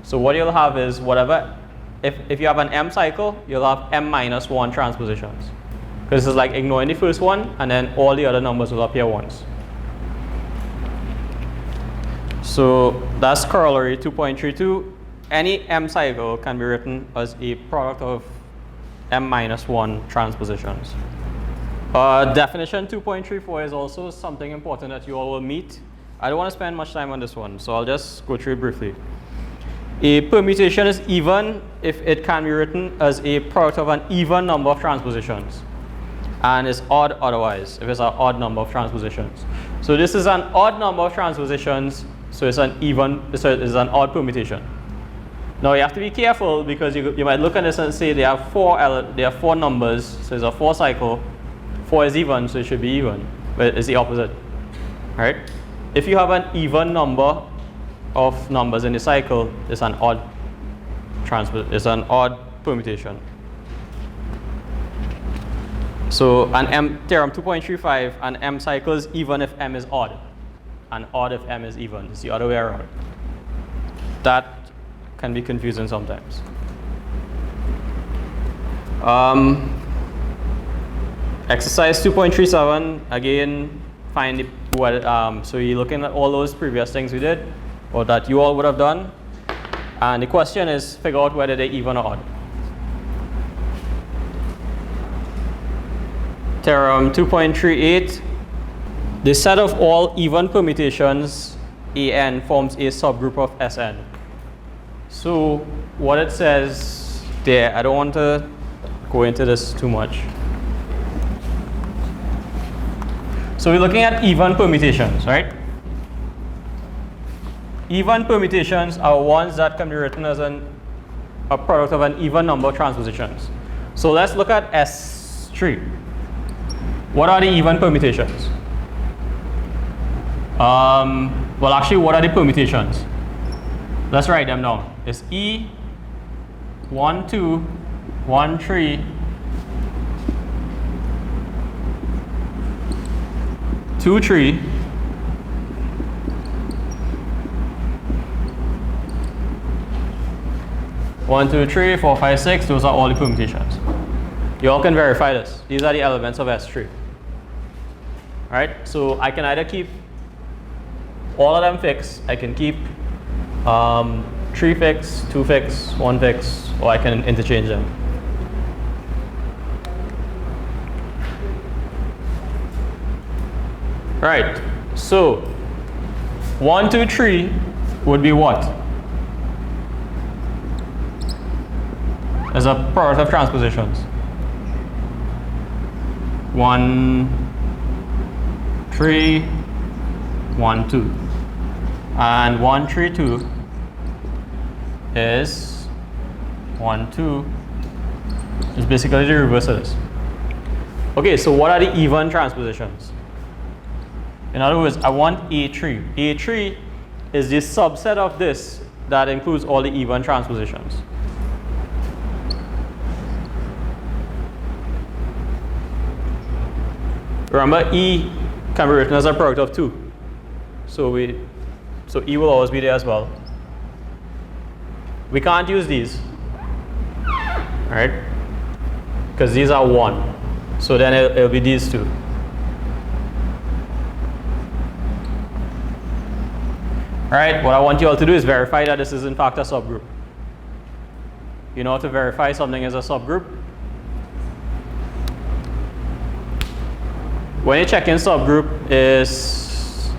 So what you'll have is whatever, if you have an M cycle, you'll have M minus 1 transpositions. Because this is like ignoring the first one, and then all the other numbers will appear once. So that's corollary 2.32. Any M cycle can be written as a product of M minus 1 transpositions. Definition 2.34 is also something important that you all will meet. I don't want to spend much time on this one, so I'll just go through it briefly. A permutation is even if it can be written as a product of an even number of transpositions, and is odd otherwise if it's an odd number of transpositions. So this is an odd number of transpositions, so it's an odd permutation. Now you have to be careful, because you might look at this and say they have 4 numbers, so it's a 4 cycle. 4 is even, so it should be even, but it's the opposite, right? If you have an even number of numbers in the cycle, it's an odd permutation. So theorem 2.35, an M cycle is even if M is odd, and odd if M is even. It's the other way around. That can be confusing sometimes. Exercise 2.37, again, find so you're looking at all those previous things we did, or that you all would have done, and the question is figure out whether they're even or odd. Theorem 2.38, the set of all even permutations AN forms a subgroup of Sn. So what it says there, I don't want to go into this too much. So we're looking at even permutations, right? Even permutations are ones that can be written as a product of an even number of transpositions. So let's look at S3. What are the even permutations? Well, actually, what are the permutations? Let's write them down. It's E, 1, 2, 1, 3, 2, 3, 1, 2, 3, 4, 5, 6. Those are all the permutations. You all can verify this. These are the elements of S3. Right? So I can either keep all of them fixed. I can keep 3 fixed, 2 fixed, 1 fixed, or I can interchange them. Right. So 1, 2, 3 would be what? As a product of transpositions. 1, 3, 1, 2. And 1, 3, 2 is 1, 2. It's basically the reverse of this. Okay, so what are the even transpositions? In other words, I want A3. A3 is the subset of this that includes all the even transpositions. Remember, E can be written as a product of 2. So E will always be there as well. We can't use these, right? Because these are 1. So then it'll be these 2. Alright, what I want you all to do is verify that this is in fact a subgroup. You know how to verify something is a subgroup? When you check in subgroup is,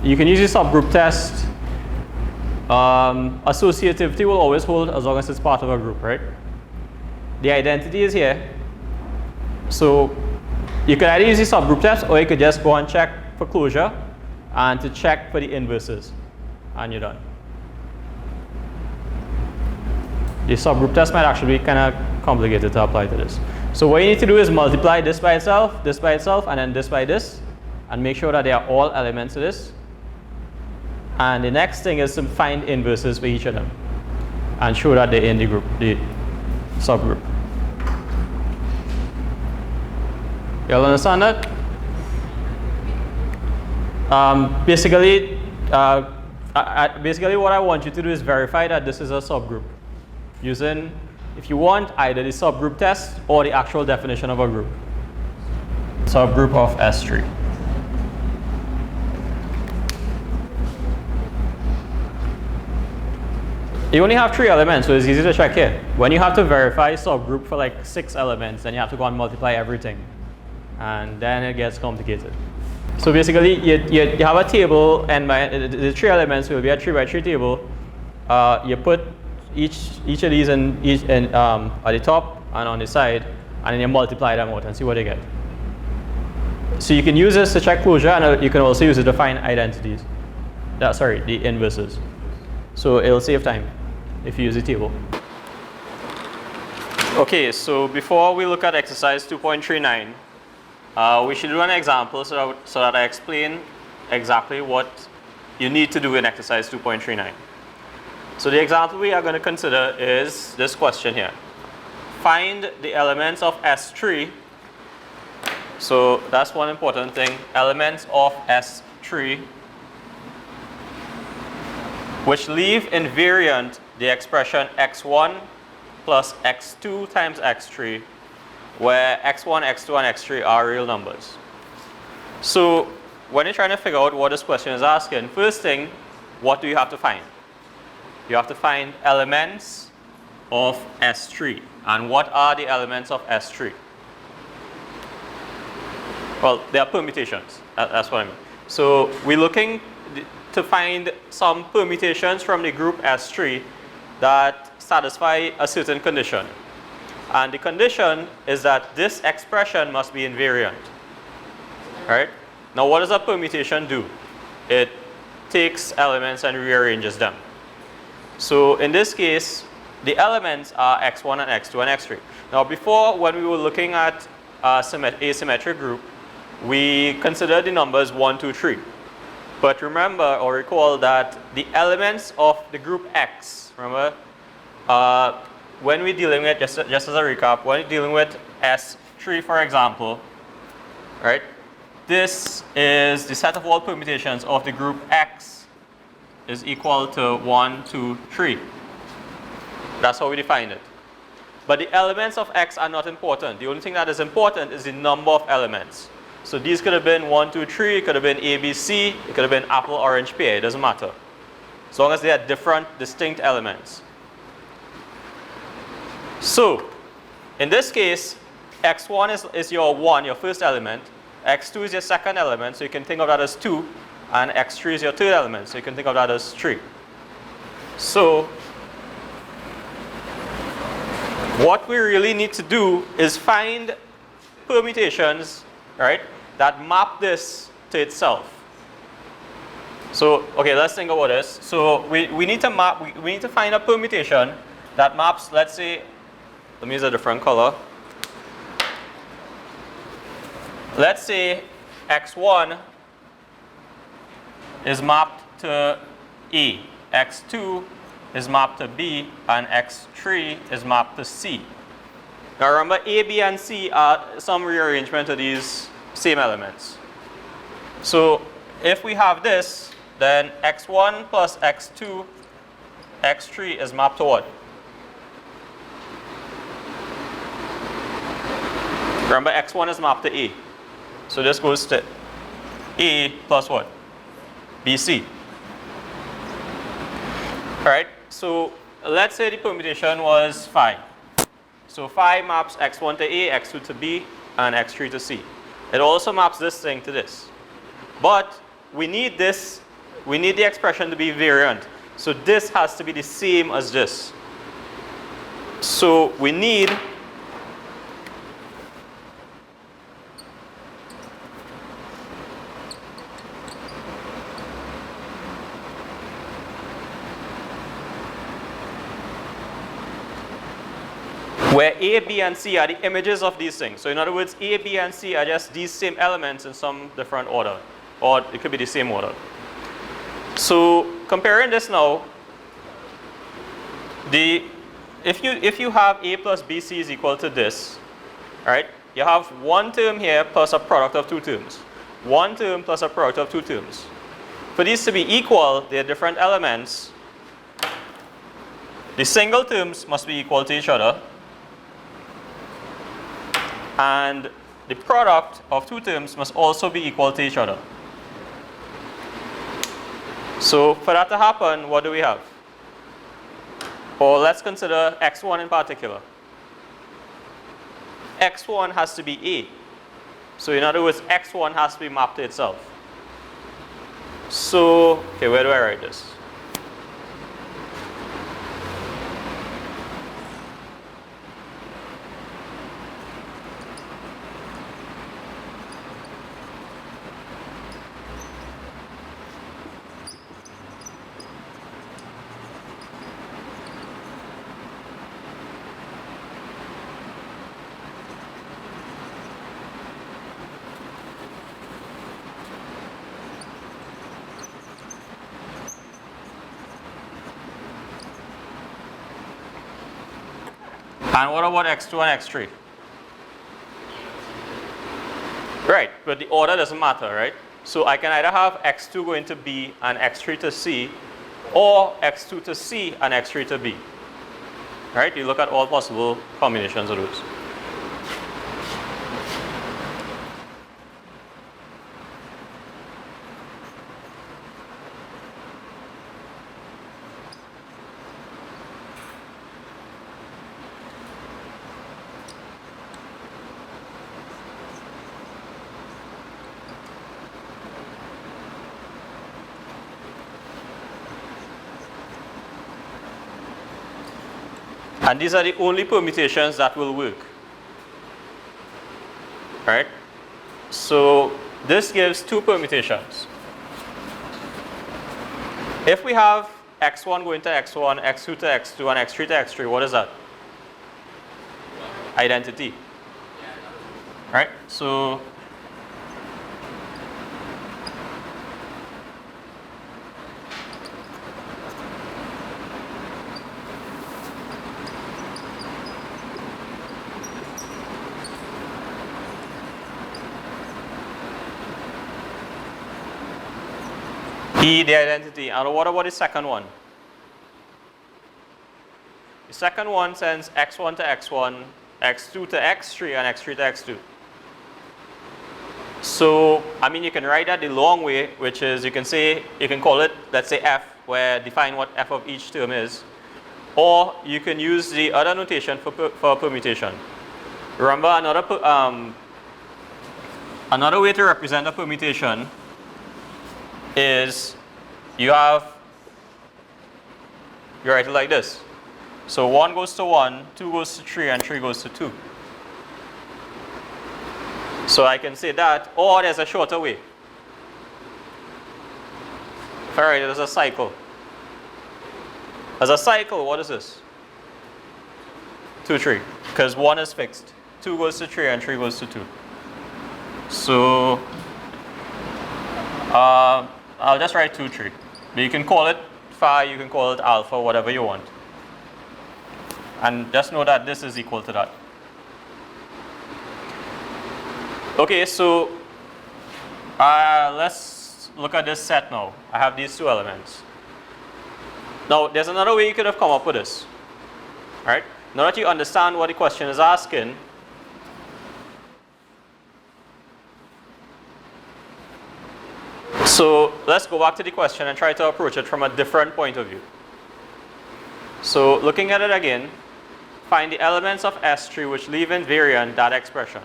you can use the subgroup test. Associativity will always hold as long as it's part of a group, right? The identity is here. So you can either use the subgroup test, or you could just go and check for closure and to check for the inverses. And you're done. the subgroup test might actually be kind of complicated to apply to this. So what you need to do is multiply this by itself, and then this by this, and make sure that they are all elements of this. And the next thing is to find inverses for each of them, and show that they're in the group, the subgroup. You all understand that? Basically what I want you to do is verify that this is a subgroup using, if you want, either the subgroup test or the actual definition of a group. Subgroup of S3. You only have 3 elements, so it's easy to check here. When you have to verify subgroup for like 6 elements, then you have to go and multiply everything. And then it gets complicated. So basically, you have a table, and the 3 elements will be a 3 by 3 table. You put each of these at the top and on the side, and then you multiply them out and see what you get. So you can use this to check closure, and you can also use it to find identities. The inverses. So it'll save time if you use the table. Okay, so before we look at exercise 2.39, we should do an example so that I explain exactly what you need to do in exercise 2.39. So the example we are going to consider is this question here. Find the elements of S3. So that's one important thing. Elements of S3 which leave invariant the expression x1 plus x2 times x3, where x1, x2, and x3 are real numbers. So when you're trying to figure out what this question is asking, first thing, what do you have to find? You have to find elements of S3. And what are the elements of S3? Well, they are permutations. That's what I mean. So we're looking to find some permutations from the group S3 that satisfy a certain condition. And the condition is that this expression must be invariant. Right? Now what does a permutation do? It takes elements and rearranges them. So in this case, the elements are x1 and x2 and x3. Now before, when we were looking at a symmetric group, we considered the numbers 1, 2, 3. But remember or recall that the elements of the group X, remember, when we're dealing with, just as a recap, when we're dealing with S3, for example, right, this is the set of all permutations of the group X is equal to 1, 2, 3. That's how we define it. But the elements of X are not important. The only thing that is important is the number of elements. So these could have been 1, 2, 3, it could have been A, B, C, it could have been apple, orange, pear, it doesn't matter. As long as they are different, distinct elements. So, in this case, x1 is your 1, your first element, x2 is your second element, so you can think of that as 2, and x3 is your third element, so you can think of that as 3. So, what we really need to do is find permutations, right, that map this to itself. So, okay, let's think about this. So we need to map, we need to find a permutation that maps, let's say, let me use a different color. Let's say x1 is mapped to A, x2 is mapped to B, and x3 is mapped to C. Now remember, A, B, and C are some rearrangement of these same elements. So if we have this, then x1 plus x2, x3 is mapped to what? Remember, x1 is mapped to A. So this goes to A plus what? BC. Alright, so let's say the permutation was phi. So phi maps x1 to A, x2 to B, and x3 to C. It also maps this thing to this. But we need this, we need the expression to be variant. So this has to be the same as this. So we need where A, B, and C are the images of these things. So in other words, A, B, and C are just these same elements in some different order, or it could be the same order. So comparing this now, if you have A plus BC is equal to this, right? You have one term here plus a product of two terms. One term plus a product of two terms. For these to be equal, they're different elements. The single terms must be equal to each other. And the product of two terms must also be equal to each other. So for that to happen, what do we have? Or let's consider x1 in particular. x1 has to be A. So in other words, x1 has to be mapped to itself. So, okay, where do I write this? And what about x2 and x3? Right, but the order doesn't matter, right? So I can either have x2 going to B and x3 to C, or x2 to C and x3 to B. Right? You look at all possible combinations of those. And these are the only permutations that will work. Right? So this gives two permutations. If we have x1 going to x1, x2 to x2, and x3 to x3, what is that? Identity. Right? So E, the identity. And what about the second one? The second one sends x1 to x1, x2 to x3, and x3 to x2. So, I mean, you can write that the long way, which is you can call it, let's say f, where define what f of each term is. Or you can use the other notation for permutation. Remember, another way to represent a permutation is you write it like this. So 1 goes to 1, 2 goes to 3, and 3 goes to 2. So I can say that, or there's a shorter way. If I write it as a cycle. As a cycle, what is this? 2, 3. Because 1 is fixed. 2 goes to 3, and 3 goes to 2. So I'll just write 2, 3. But you can call it phi, you can call it alpha, whatever you want. And just know that this is equal to that. Okay, so let's look at this set now. I have these two elements. Now, there's another way you could have come up with this. Alright? Now that you understand what the question is asking, so let's go back to the question and try to approach it from a different point of view. So looking at it again, find the elements of S3 which leave invariant that expression.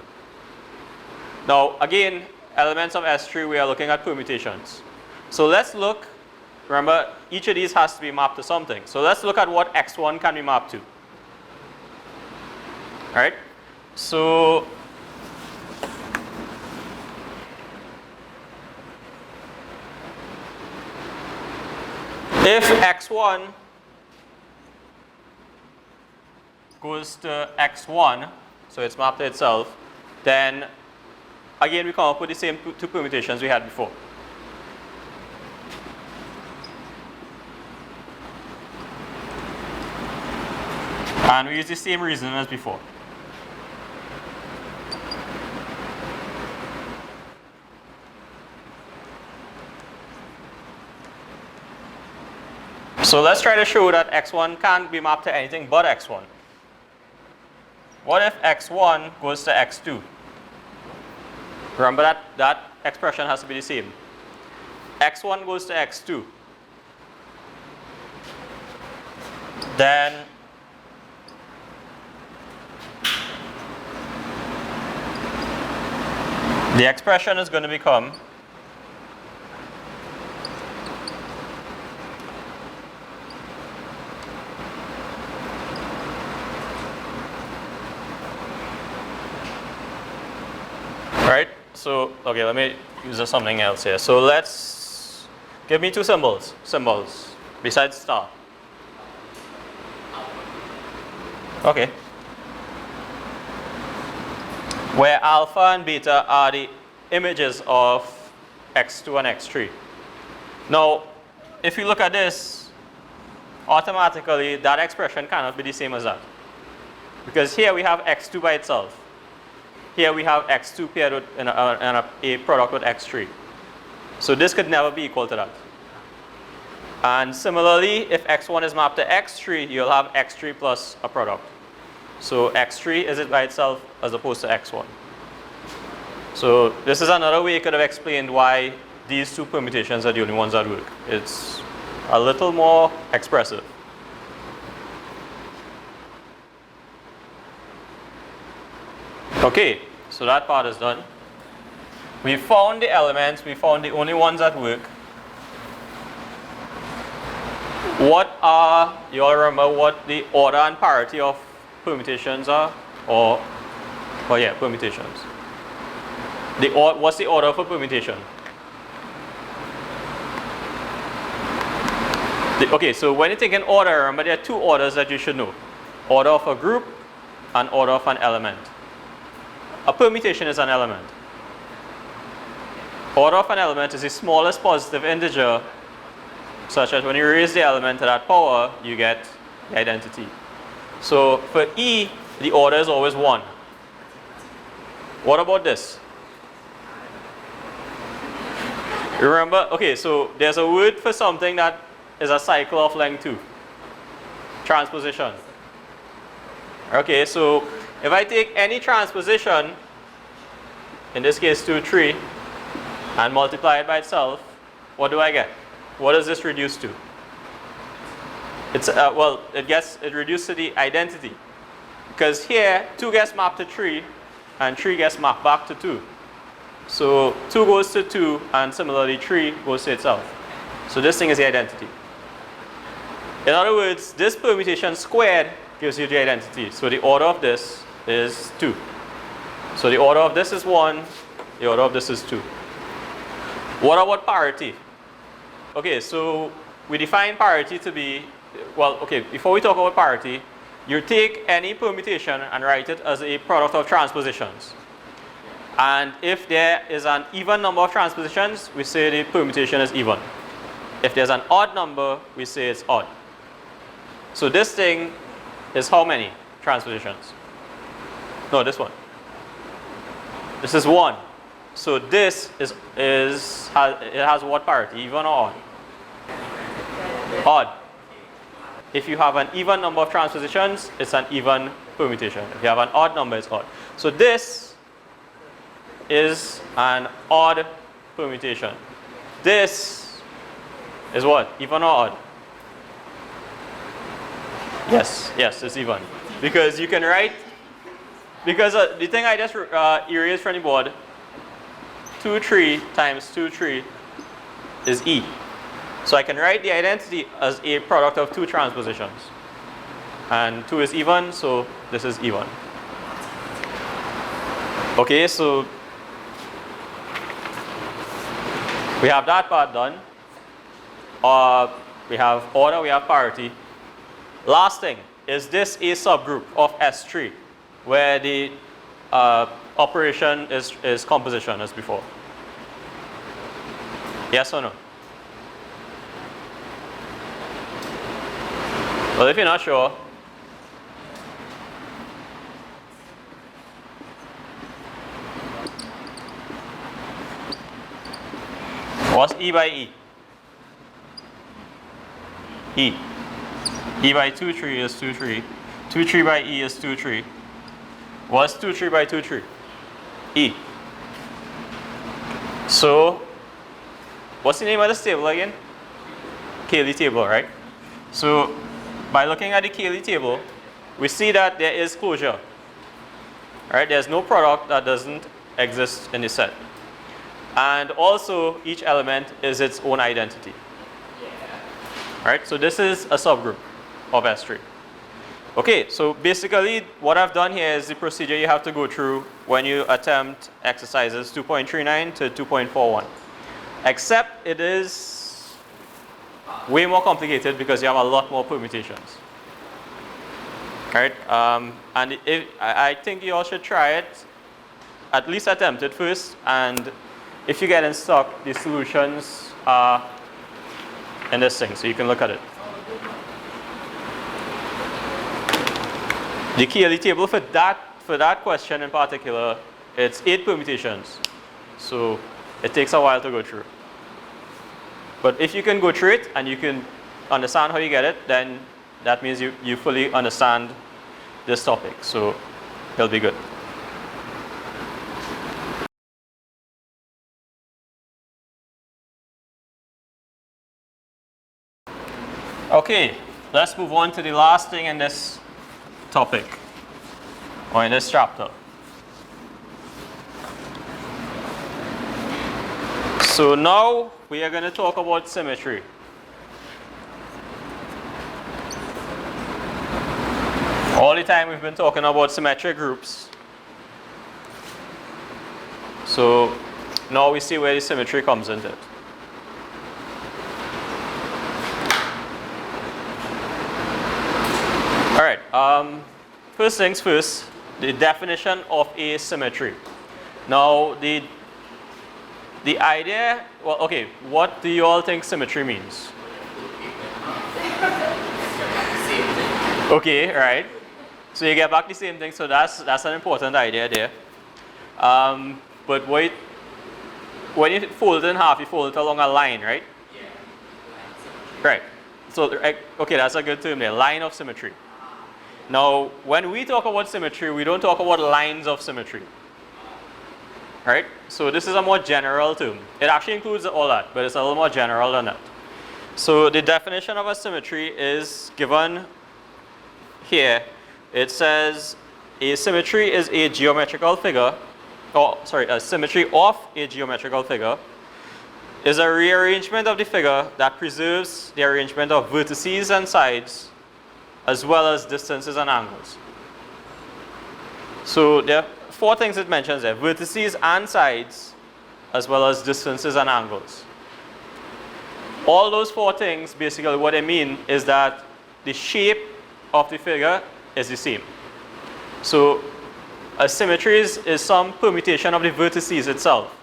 Now again, elements of S3, we are looking at permutations. So let's look, remember each of these has to be mapped to something. So let's look at what x1 can be mapped to. Alright? So if x1 goes to x1, so it's mapped to itself, then again we come up with the same two permutations we had before. And we use the same reasoning as before. So let's try to show that x1 can't be mapped to anything but x1. What if x1 goes to x2? Remember that expression has to be the same. x1 goes to x2. Then the expression is going to become right? So, okay, let me use something else here. So let's give me two symbols besides star. Okay. Where alpha and beta are the images of x2 and x3. Now, if you look at this, automatically that expression cannot be the same as that. Because here we have x2 by itself. Here we have x2 paired with a product with x3. So this could never be equal to that. And similarly, if x1 is mapped to x3, you'll have x3 plus a product. So x3 is it by itself as opposed to x1. So this is another way you could have explained why these two permutations are the only ones that work. It's a little more expressive. Okay, so that part is done. We found the elements, we found the only ones that work. What are, you all remember what the order and parity of permutations are? Or yeah, permutations. What's the order for permutation? Okay, so when you think in order, remember there are two orders that you should know. Order of a group and order of an element. A permutation is an element. Order of an element is the smallest positive integer, such that when you raise the element to that power, you get the identity. So for E, the order is always 1. What about this? Remember, okay, so there's a word for something that is a cycle of length 2. Transposition. Okay, so if I take any transposition, in this case 2, 3, and multiply it by itself, what do I get? What does this reduce to? It's well, it reduces to the identity, because here 2 gets mapped to 3, and 3 gets mapped back to 2. So 2 goes to 2, and similarly 3 goes to itself. So this thing is the identity. In other words, this permutation squared gives you the identity. So the order of this is 2. So the order of this is 1, the order of this is 2. What about parity? Okay, so we define parity to be, well, okay, before we talk about parity, you take any permutation and write it as a product of transpositions. And if there is an even number of transpositions, we say the permutation is even. If there's an odd number, we say it's odd. So this thing is how many transpositions? No, this one. This is 1. So this it has what parity, even or odd? Odd. If you have an even number of transpositions, it's an even permutation. If you have an odd number, it's odd. So this is an odd permutation. This is what? Even or odd? Yes, it's even. Because you can write, because the thing I just erased from the board, 2, 3 times 2, 3 is E. So I can write the identity as a product of 2 transpositions. And 2 is even, so this is even. Okay, so we have that part done. We have order, we have parity. Last thing, is this a subgroup of S3 where the operation is composition as before? Yes or no? Well, if you're not sure, what's E by E? E. E by 2, 3 is 2, 3. 2, 3 by E is 2, 3. What's 2, 3 by 2, 3? E. So, what's the name of this table again? Cayley table, right? So, by looking at the Cayley table, we see that there is closure. Right? There's no product that doesn't exist in the set. And also, each element is its own identity. Right? So this is a subgroup of S3. Okay, so basically what I've done here is the procedure you have to go through when you attempt exercises 2.39 to 2.41. Except it is way more complicated because you have a lot more permutations. Right? And I think you all should try it, at least attempt it first, and if you get stuck, the solutions are in this thing, so you can look at it. The Cayley table for that question in particular, it's 8 permutations. So it takes a while to go through. But if you can go through it and you can understand how you get it, then that means you fully understand this topic. So it'll be good. Okay, let's move on to the last thing in this topic, or in this chapter. So now we are going to talk about symmetry. All the time we've been talking about symmetric groups. So now we see where the symmetry comes into it. Alright, first things first, the definition of a symmetry. Now the idea, well, okay, what do you all think symmetry means? Okay, right. So you get back the same thing, so that's an important idea there. But when you fold it in half, you fold it along a line, right? Yeah. Right. So, okay, that's a good term there, line of symmetry. Now, when we talk about symmetry, we don't talk about lines of symmetry. Right? So this is a more general term. It actually includes all that, but it's a little more general than that. So the definition of a symmetry is given here. It says a symmetry is a geometrical figure, a symmetry of a geometrical figure is a rearrangement of the figure that preserves the arrangement of vertices and sides as well as distances and angles. So there are 4 things it mentions there: vertices and sides, as well as distances and angles. All those 4 things, basically what they mean is that the shape of the figure is the same. So a symmetry is some permutation of the vertices itself,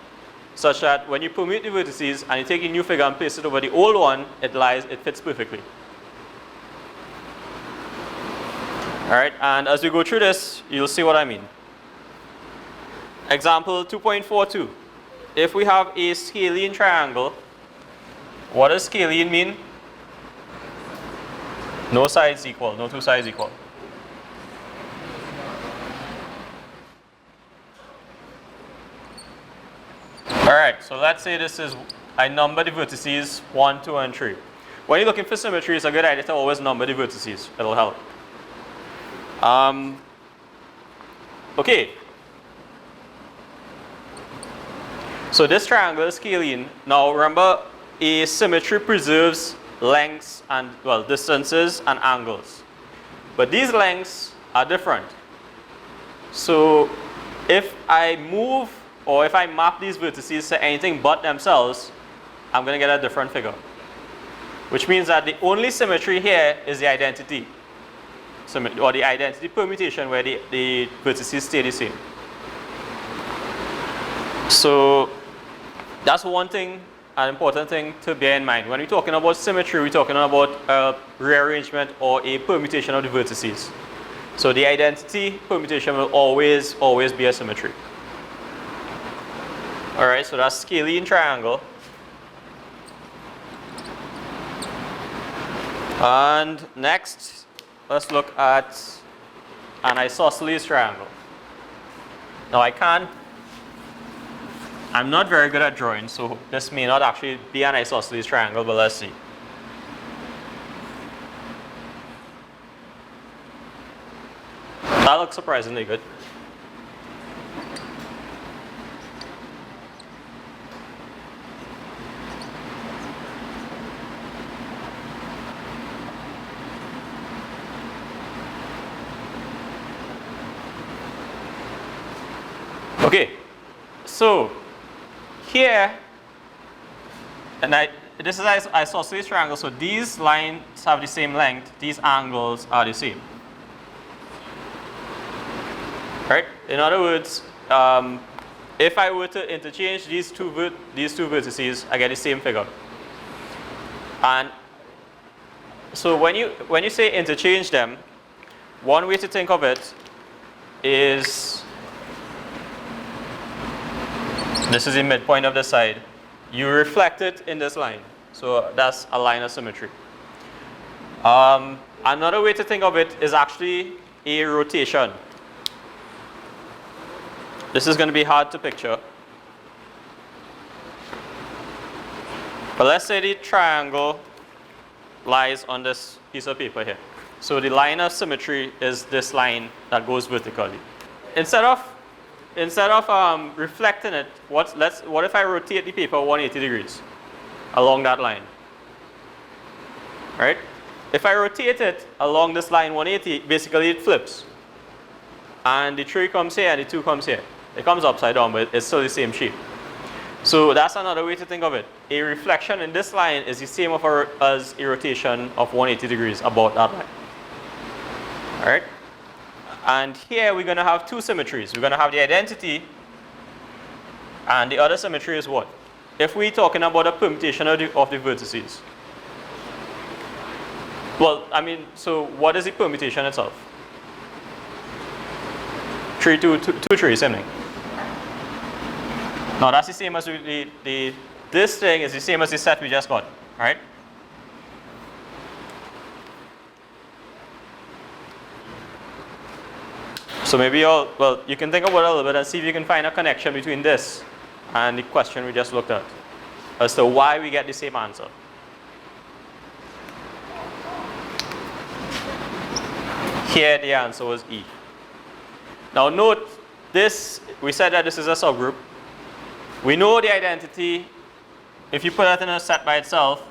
such that when you permute the vertices and you take a new figure and place it over the old one, it fits perfectly. Alright, and as we go through this, you'll see what I mean. Example 2.42. If we have a scalene triangle, what does scalene mean? No sides equal, no 2 sides equal. Alright, so let's say this is, I number the vertices 1, 2, and 3. When you're looking for symmetry, it's a good idea to always number the vertices. It'll help. Okay. So this triangle is scalene. Now remember, a symmetry preserves lengths and, well, distances and angles. But these lengths are different. So if I move or if I map these vertices to anything but themselves, I'm going to get a different figure. Which means that the only symmetry here is the identity. or the identity permutation where the vertices stay the same. So that's one thing, an important thing to bear in mind. When we're talking about symmetry, we're talking about a rearrangement or a permutation of the vertices. So the identity permutation will always be a symmetry. All right, so that's scalene triangle. And next, let's look at an isosceles triangle. Now I'm not very good at drawing, so this may not actually be an isosceles triangle, but let's see. That looks surprisingly good. Okay, so here, and this is an isosceles triangle, so these lines have the same length, these angles are the same. Right? In other words, if I were to interchange these two vertices, I get the same figure. And so when you say interchange them, one way to think of it is, this is the midpoint of the side. You reflect it in this line. So that's a line of symmetry. Another way to think of it is actually a rotation. This is going to be hard to picture. But let's say the triangle lies on this piece of paper here. So the line of symmetry is this line that goes vertically. Instead of reflecting it, what if I rotate the paper 180 degrees along that line? Right? If I rotate it along this line 180, basically it flips. And the 3 comes here and the 2 comes here. It comes upside down, but it's still the same shape. So that's another way to think of it. A reflection in this line is the same as a rotation of 180 degrees about that line. All right? And here we're going to have two symmetries. We're going to have the identity, and the other symmetry is what? If we're talking about a permutation of the vertices. Well, I mean, so what is the permutation itself? 3, 2, 2, 3, same thing. Now that's the same as this thing is the same as the set we just got, right? So maybe you can think about it a little bit and see if you can find a connection between this and the question we just looked at as to why we get the same answer. Here the answer was E. Now note this, we said that this is a subgroup. We know the identity, if you put that in a set by itself,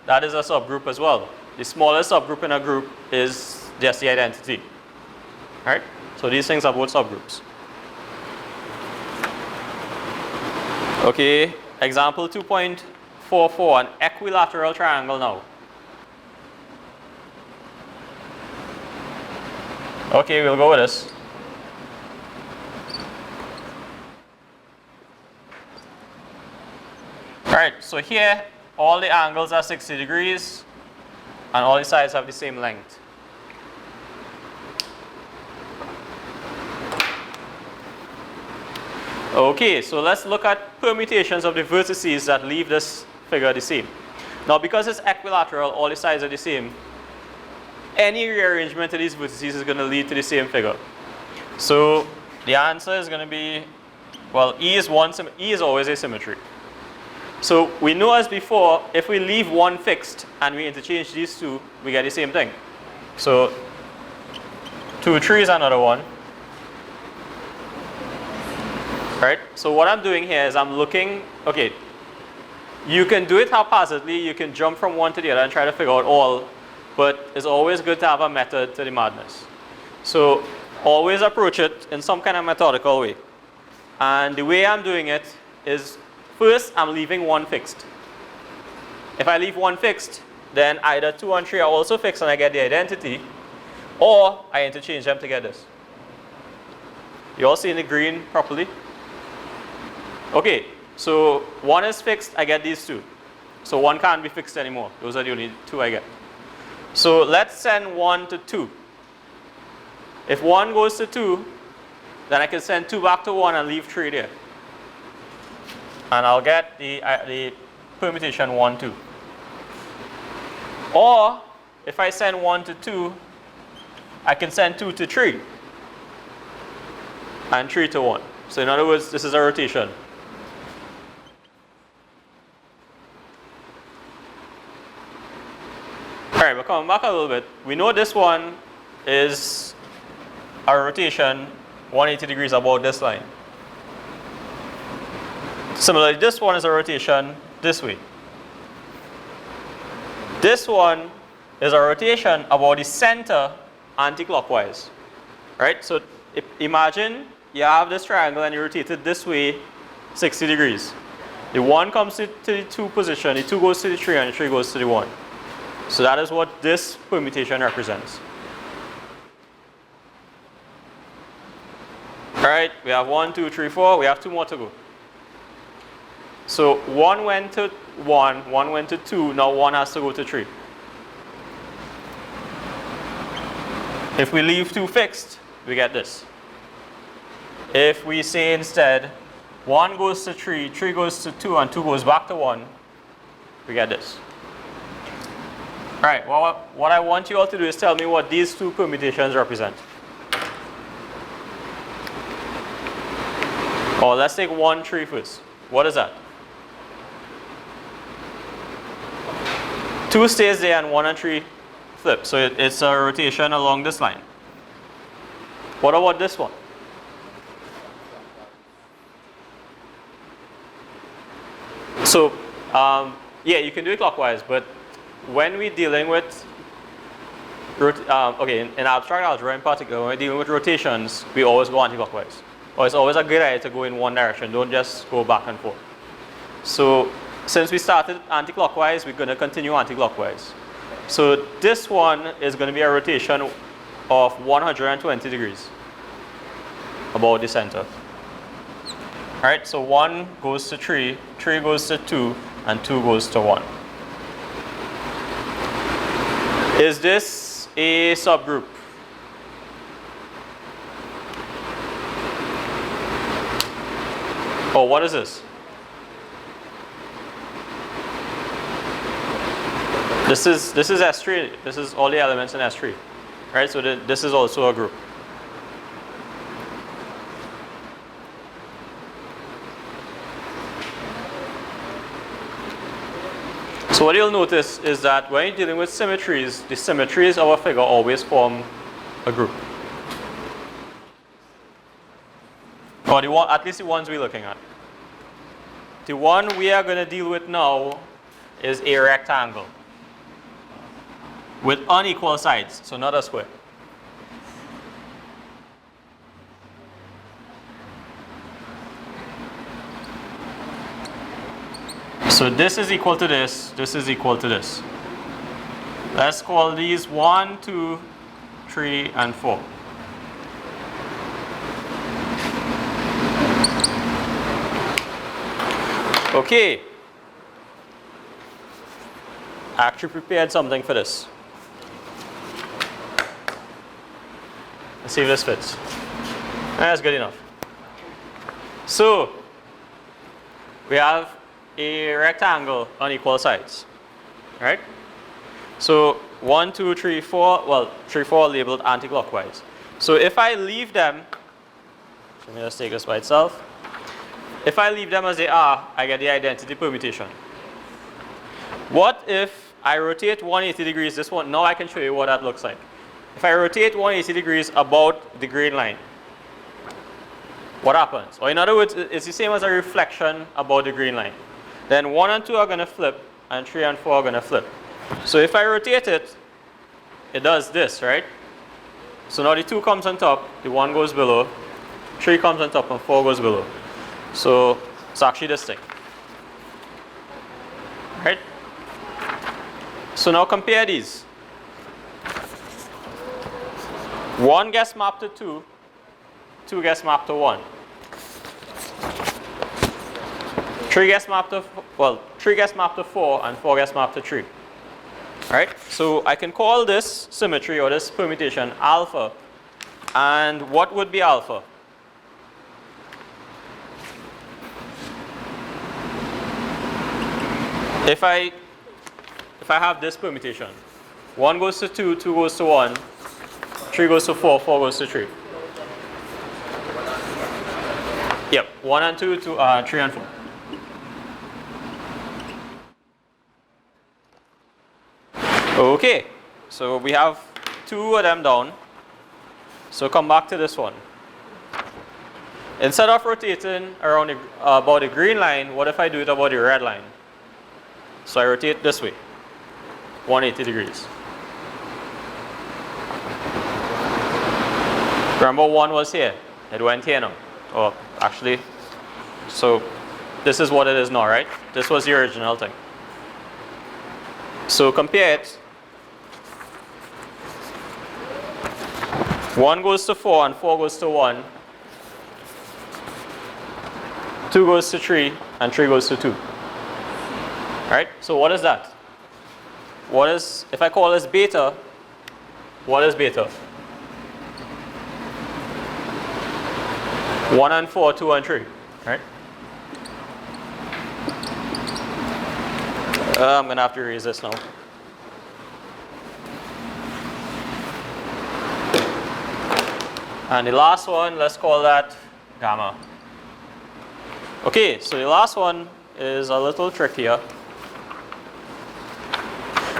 that is a subgroup as well. The smallest subgroup in a group is just the identity. Right? So these things are both subgroups. Okay, example 2.44, an equilateral triangle now. Okay, we'll go with this. Alright, so here all the angles are 60 degrees and all the sides have the same length. Okay, so let's look at permutations of the vertices that leave this figure the same. Now because it's equilateral, all the sides are the same, any rearrangement of these vertices is going to lead to the same figure. So the answer is going to be, well, E is always a symmetry. So we know as before, if we leave one fixed and we interchange these two, we get the same thing. So 2, 3 is another one. Right? So what I'm doing here is I'm looking, okay, you can do it haphazardly, you can jump from one to the other and try to figure out all, but it's always good to have a method to the madness. So always approach it in some kind of methodical way. And the way I'm doing it is, first I'm leaving one fixed. If I leave one fixed, then either 2 and 3 are also fixed and I get the identity, Or I interchange them to get this. You all seeing the green properly? Okay, so one is fixed, I get these two. So one can't be fixed anymore. Those are the only two I get. So let's send 1 to 2. If 1 goes to 2, then I can send 2 back to 1 and leave 3 there. And I'll get the permutation 1, 2. Or if I send 1 to 2, I can send 2 to 3 and 3 to 1. So in other words, this is a rotation. Alright, but coming back a little bit, we know this one is a rotation 180 degrees about this line. Similarly, this one is a rotation this way. This one is a rotation about the center anti-clockwise. Right? So imagine you have this triangle and you rotate it this way 60 degrees. The 1 comes to the 2 position, the 2 goes to the 3, and the 3 goes to the 1. So that is what this permutation represents. Alright, we have 1, 2, 3, 4, we have 2 more to go. So 1 went to 1, 1 went to 2, now 1 has to go to 3. If we leave 2 fixed, we get this. If we say instead 1 goes to 3, 3 goes to 2, and 2 goes back to 1, we get this. Alright, well, what I want you all to do is tell me what these 2 permutations represent. Or let's take 1, 3 first. What is that? 2 stays there and 1 and 3 flip. So it's a rotation along this line. What about this one? So, yeah, you can do it clockwise, but when we're dealing with, in abstract algebra in particular, when we're dealing with rotations, we always go anti-clockwise. Or it's always a good idea to go in one direction, don't just go back and forth. So, since we started anti-clockwise, we're going to continue anti-clockwise. So, this one is going to be a rotation of 120 degrees about the center. Alright, so 1 goes to 3, 3 goes to 2, and 2 goes to 1. Is this a subgroup? Oh, what is this? This is S3. This is all the elements in S3. Right? So this is also a group. So what you'll notice is that when you're dealing with symmetries, the symmetries of a figure always form a group. Or at least the ones we're looking at. The one we are going to deal with now is a rectangle with unequal sides, so not a square. So this is equal to this is equal to this. Let's call these 1, 2, 3, and 4. Okay. I actually prepared something for this. Let's see if this fits. That's good enough. So, we have a rectangle on equal sides, right? So 1, 2, 3, 4, well, 3, 4 labeled anti-clockwise. So if I leave them, let me just take this by itself. If I leave them as they are, I get the identity permutation. What if I rotate 180 degrees this one? Now I can show you what that looks like. If I rotate 180 degrees about the green line, what happens? Or in other words, it's the same as a reflection about the green line. Then 1 and 2 are going to flip, and 3 and 4 are going to flip. So if I rotate it, it does this, right? So now the 2 comes on top, the 1 goes below, 3 comes on top, and 4 goes below. So it's actually this thing. Right? So now compare these. 1 gets mapped to 2, 2 gets mapped to 1. 3 gets mapped to, 3 gets mapped to 4, and 4 gets mapped to 3. Alright, so I can call this symmetry or this permutation alpha. And what would be alpha? If I have this permutation, 1 goes to 2, 2 goes to 1, 3 goes to 4, 4 goes to 3. Yep, 1 and 2, 3 and 4. Okay, so we have 2 of them down. So come back to this one. Instead of rotating around about the green line, what if I do it about the red line? So I rotate this way, 180 degrees. Remember 1 was here, it went here now. Oh, actually, so this is what it is now, right? This was the original thing. So compare it. 1 goes to 4 and 4 goes to 1. 2 goes to 3 and 3 goes to 2. Right? So what is that? What is, if I call this beta, what is beta? 1 and 4, 2 and 3. Right? I'm going to have to erase this now. And the last one, let's call that gamma. Okay, so the last one is a little trickier.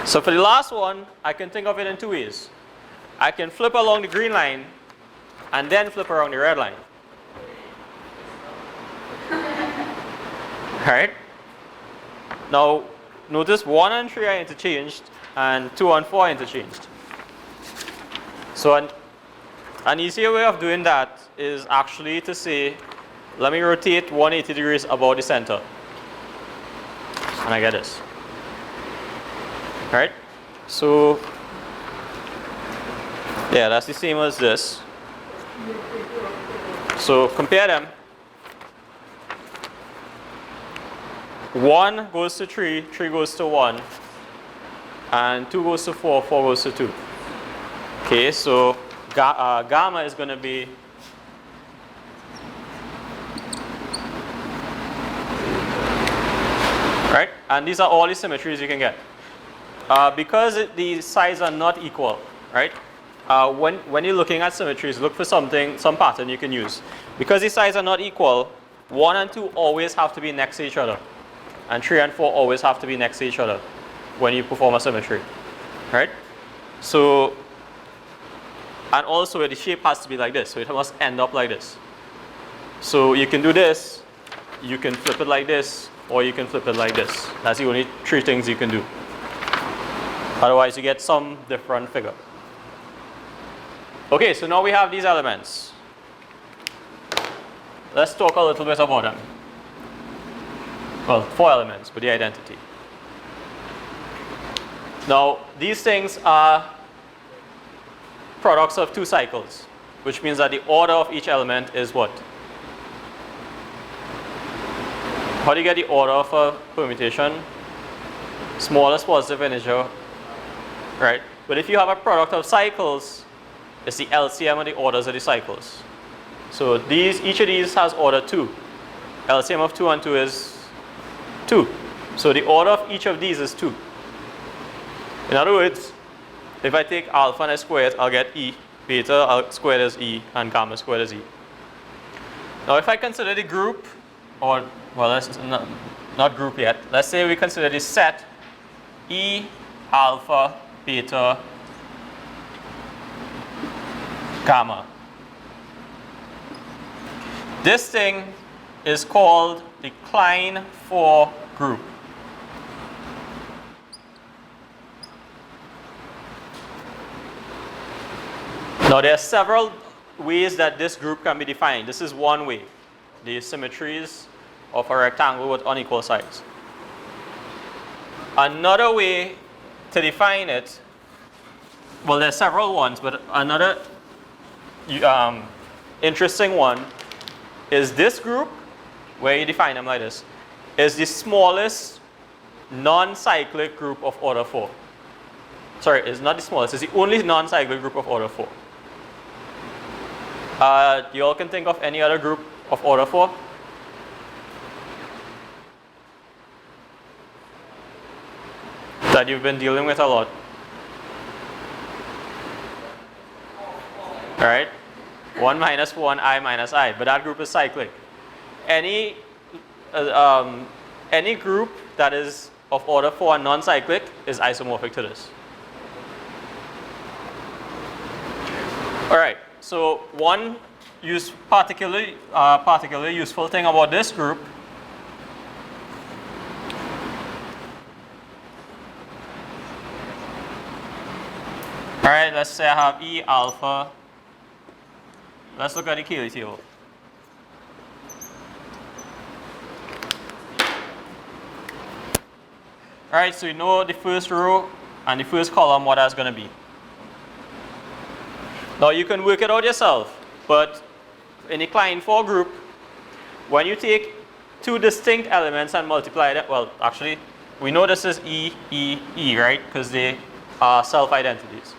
So for the last one, I can think of it in 2 ways. I can flip along the green line and then flip around the red line. Alright? Now, notice 1 and 3 are interchanged and 2 and 4 are interchanged. So an easier way of doing that is actually to say, let me rotate 180 degrees about the center. And I get this. Alright? So, yeah, that's the same as this. So compare them. 1 goes to 3, 3 goes to 1, and 2 goes to 4, 4 goes to 2. Okay, so gamma is going to be right, and these are all the symmetries you can get. Because the sides are not equal, right? When you're looking at symmetries, look for some pattern you can use. Because the sides are not equal, 1 and 2 always have to be next to each other, and 3 and 4 always have to be next to each other when you perform a symmetry, right? So, and also the shape has to be like this, so it must end up like this. So you can do this, you can flip it like this, or you can flip it like this. That's the only 3 things you can do. Otherwise you get some different figure. Okay, so now we have these elements. Let's talk a little bit about them. Well, 4 elements, but the identity. Now, these things are products of 2 cycles, which means that the order of each element is what? How do you get the order of a permutation? Smallest positive integer, right? But if you have a product of cycles, it's the LCM of the orders of the cycles. So each of these has order 2. LCM of 2 and 2 is 2. So the order of each of these is 2. In other words, if I take alpha and I square it, I'll get E. Beta squared is E, and gamma squared is E. Now if I consider the group, or, well, let's not group yet. Let's say we consider the set E, alpha, beta, gamma. This thing is called the Klein 4 group. Now there are several ways that this group can be defined. This is one way. The symmetries of a rectangle with unequal sides. Another way to define it, well, there are several ones, but another interesting one is this group, where you define them like this, is the smallest non-cyclic group of order 4. Sorry, it's not the smallest, it's the only non-cyclic group of order 4. You all can think of any other group of order 4? That you've been dealing with a lot. Alright? 1 minus 1, I minus I, but that group is cyclic. Any group that is of order 4 and non-cyclic is isomorphic to this. Alright, so one particularly useful thing about this group alright, let's say I have E alpha. Let's look at the Cayley table. Alright, so you know the first row and the first column what that's going to be. Now you can work it out yourself, but in the Klein 4 group, when you take two distinct elements and multiply them, well actually we know this is E, E, E, right? Because they are self-identities.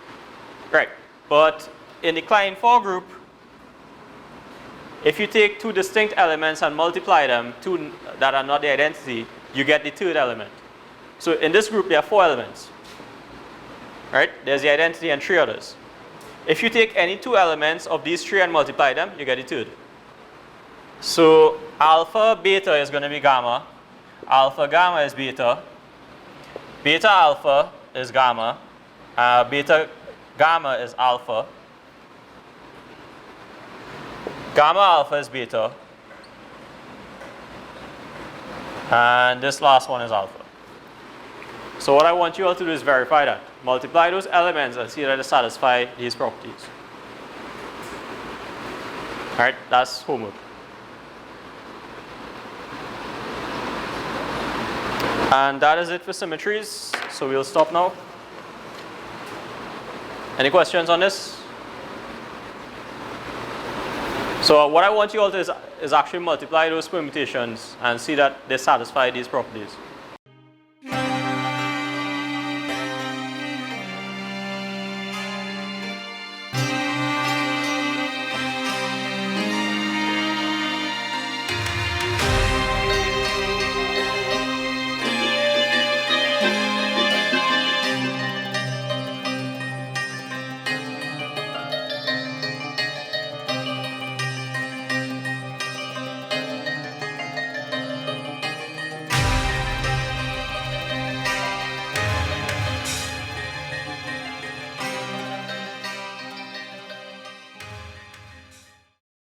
Right, but in the Klein 4 group, if you take two distinct elements and multiply them, two that are not the identity, you get the third element. So in this group there are 4 elements. Right? There's the identity and 3 others. If you take any 2 elements of these 3 and multiply them, you get the third. So alpha beta is going to be gamma. Alpha gamma is beta. Beta alpha is gamma. Beta gamma is alpha. Gamma alpha is beta. And this last one is alpha. So what I want you all to do is verify that. Multiply those elements and see that they satisfy these properties. Alright, that's homework. And that is it for symmetries. So we'll stop now. Any questions on this? So what I want you all to do is actually multiply those permutations and see that they satisfy these properties.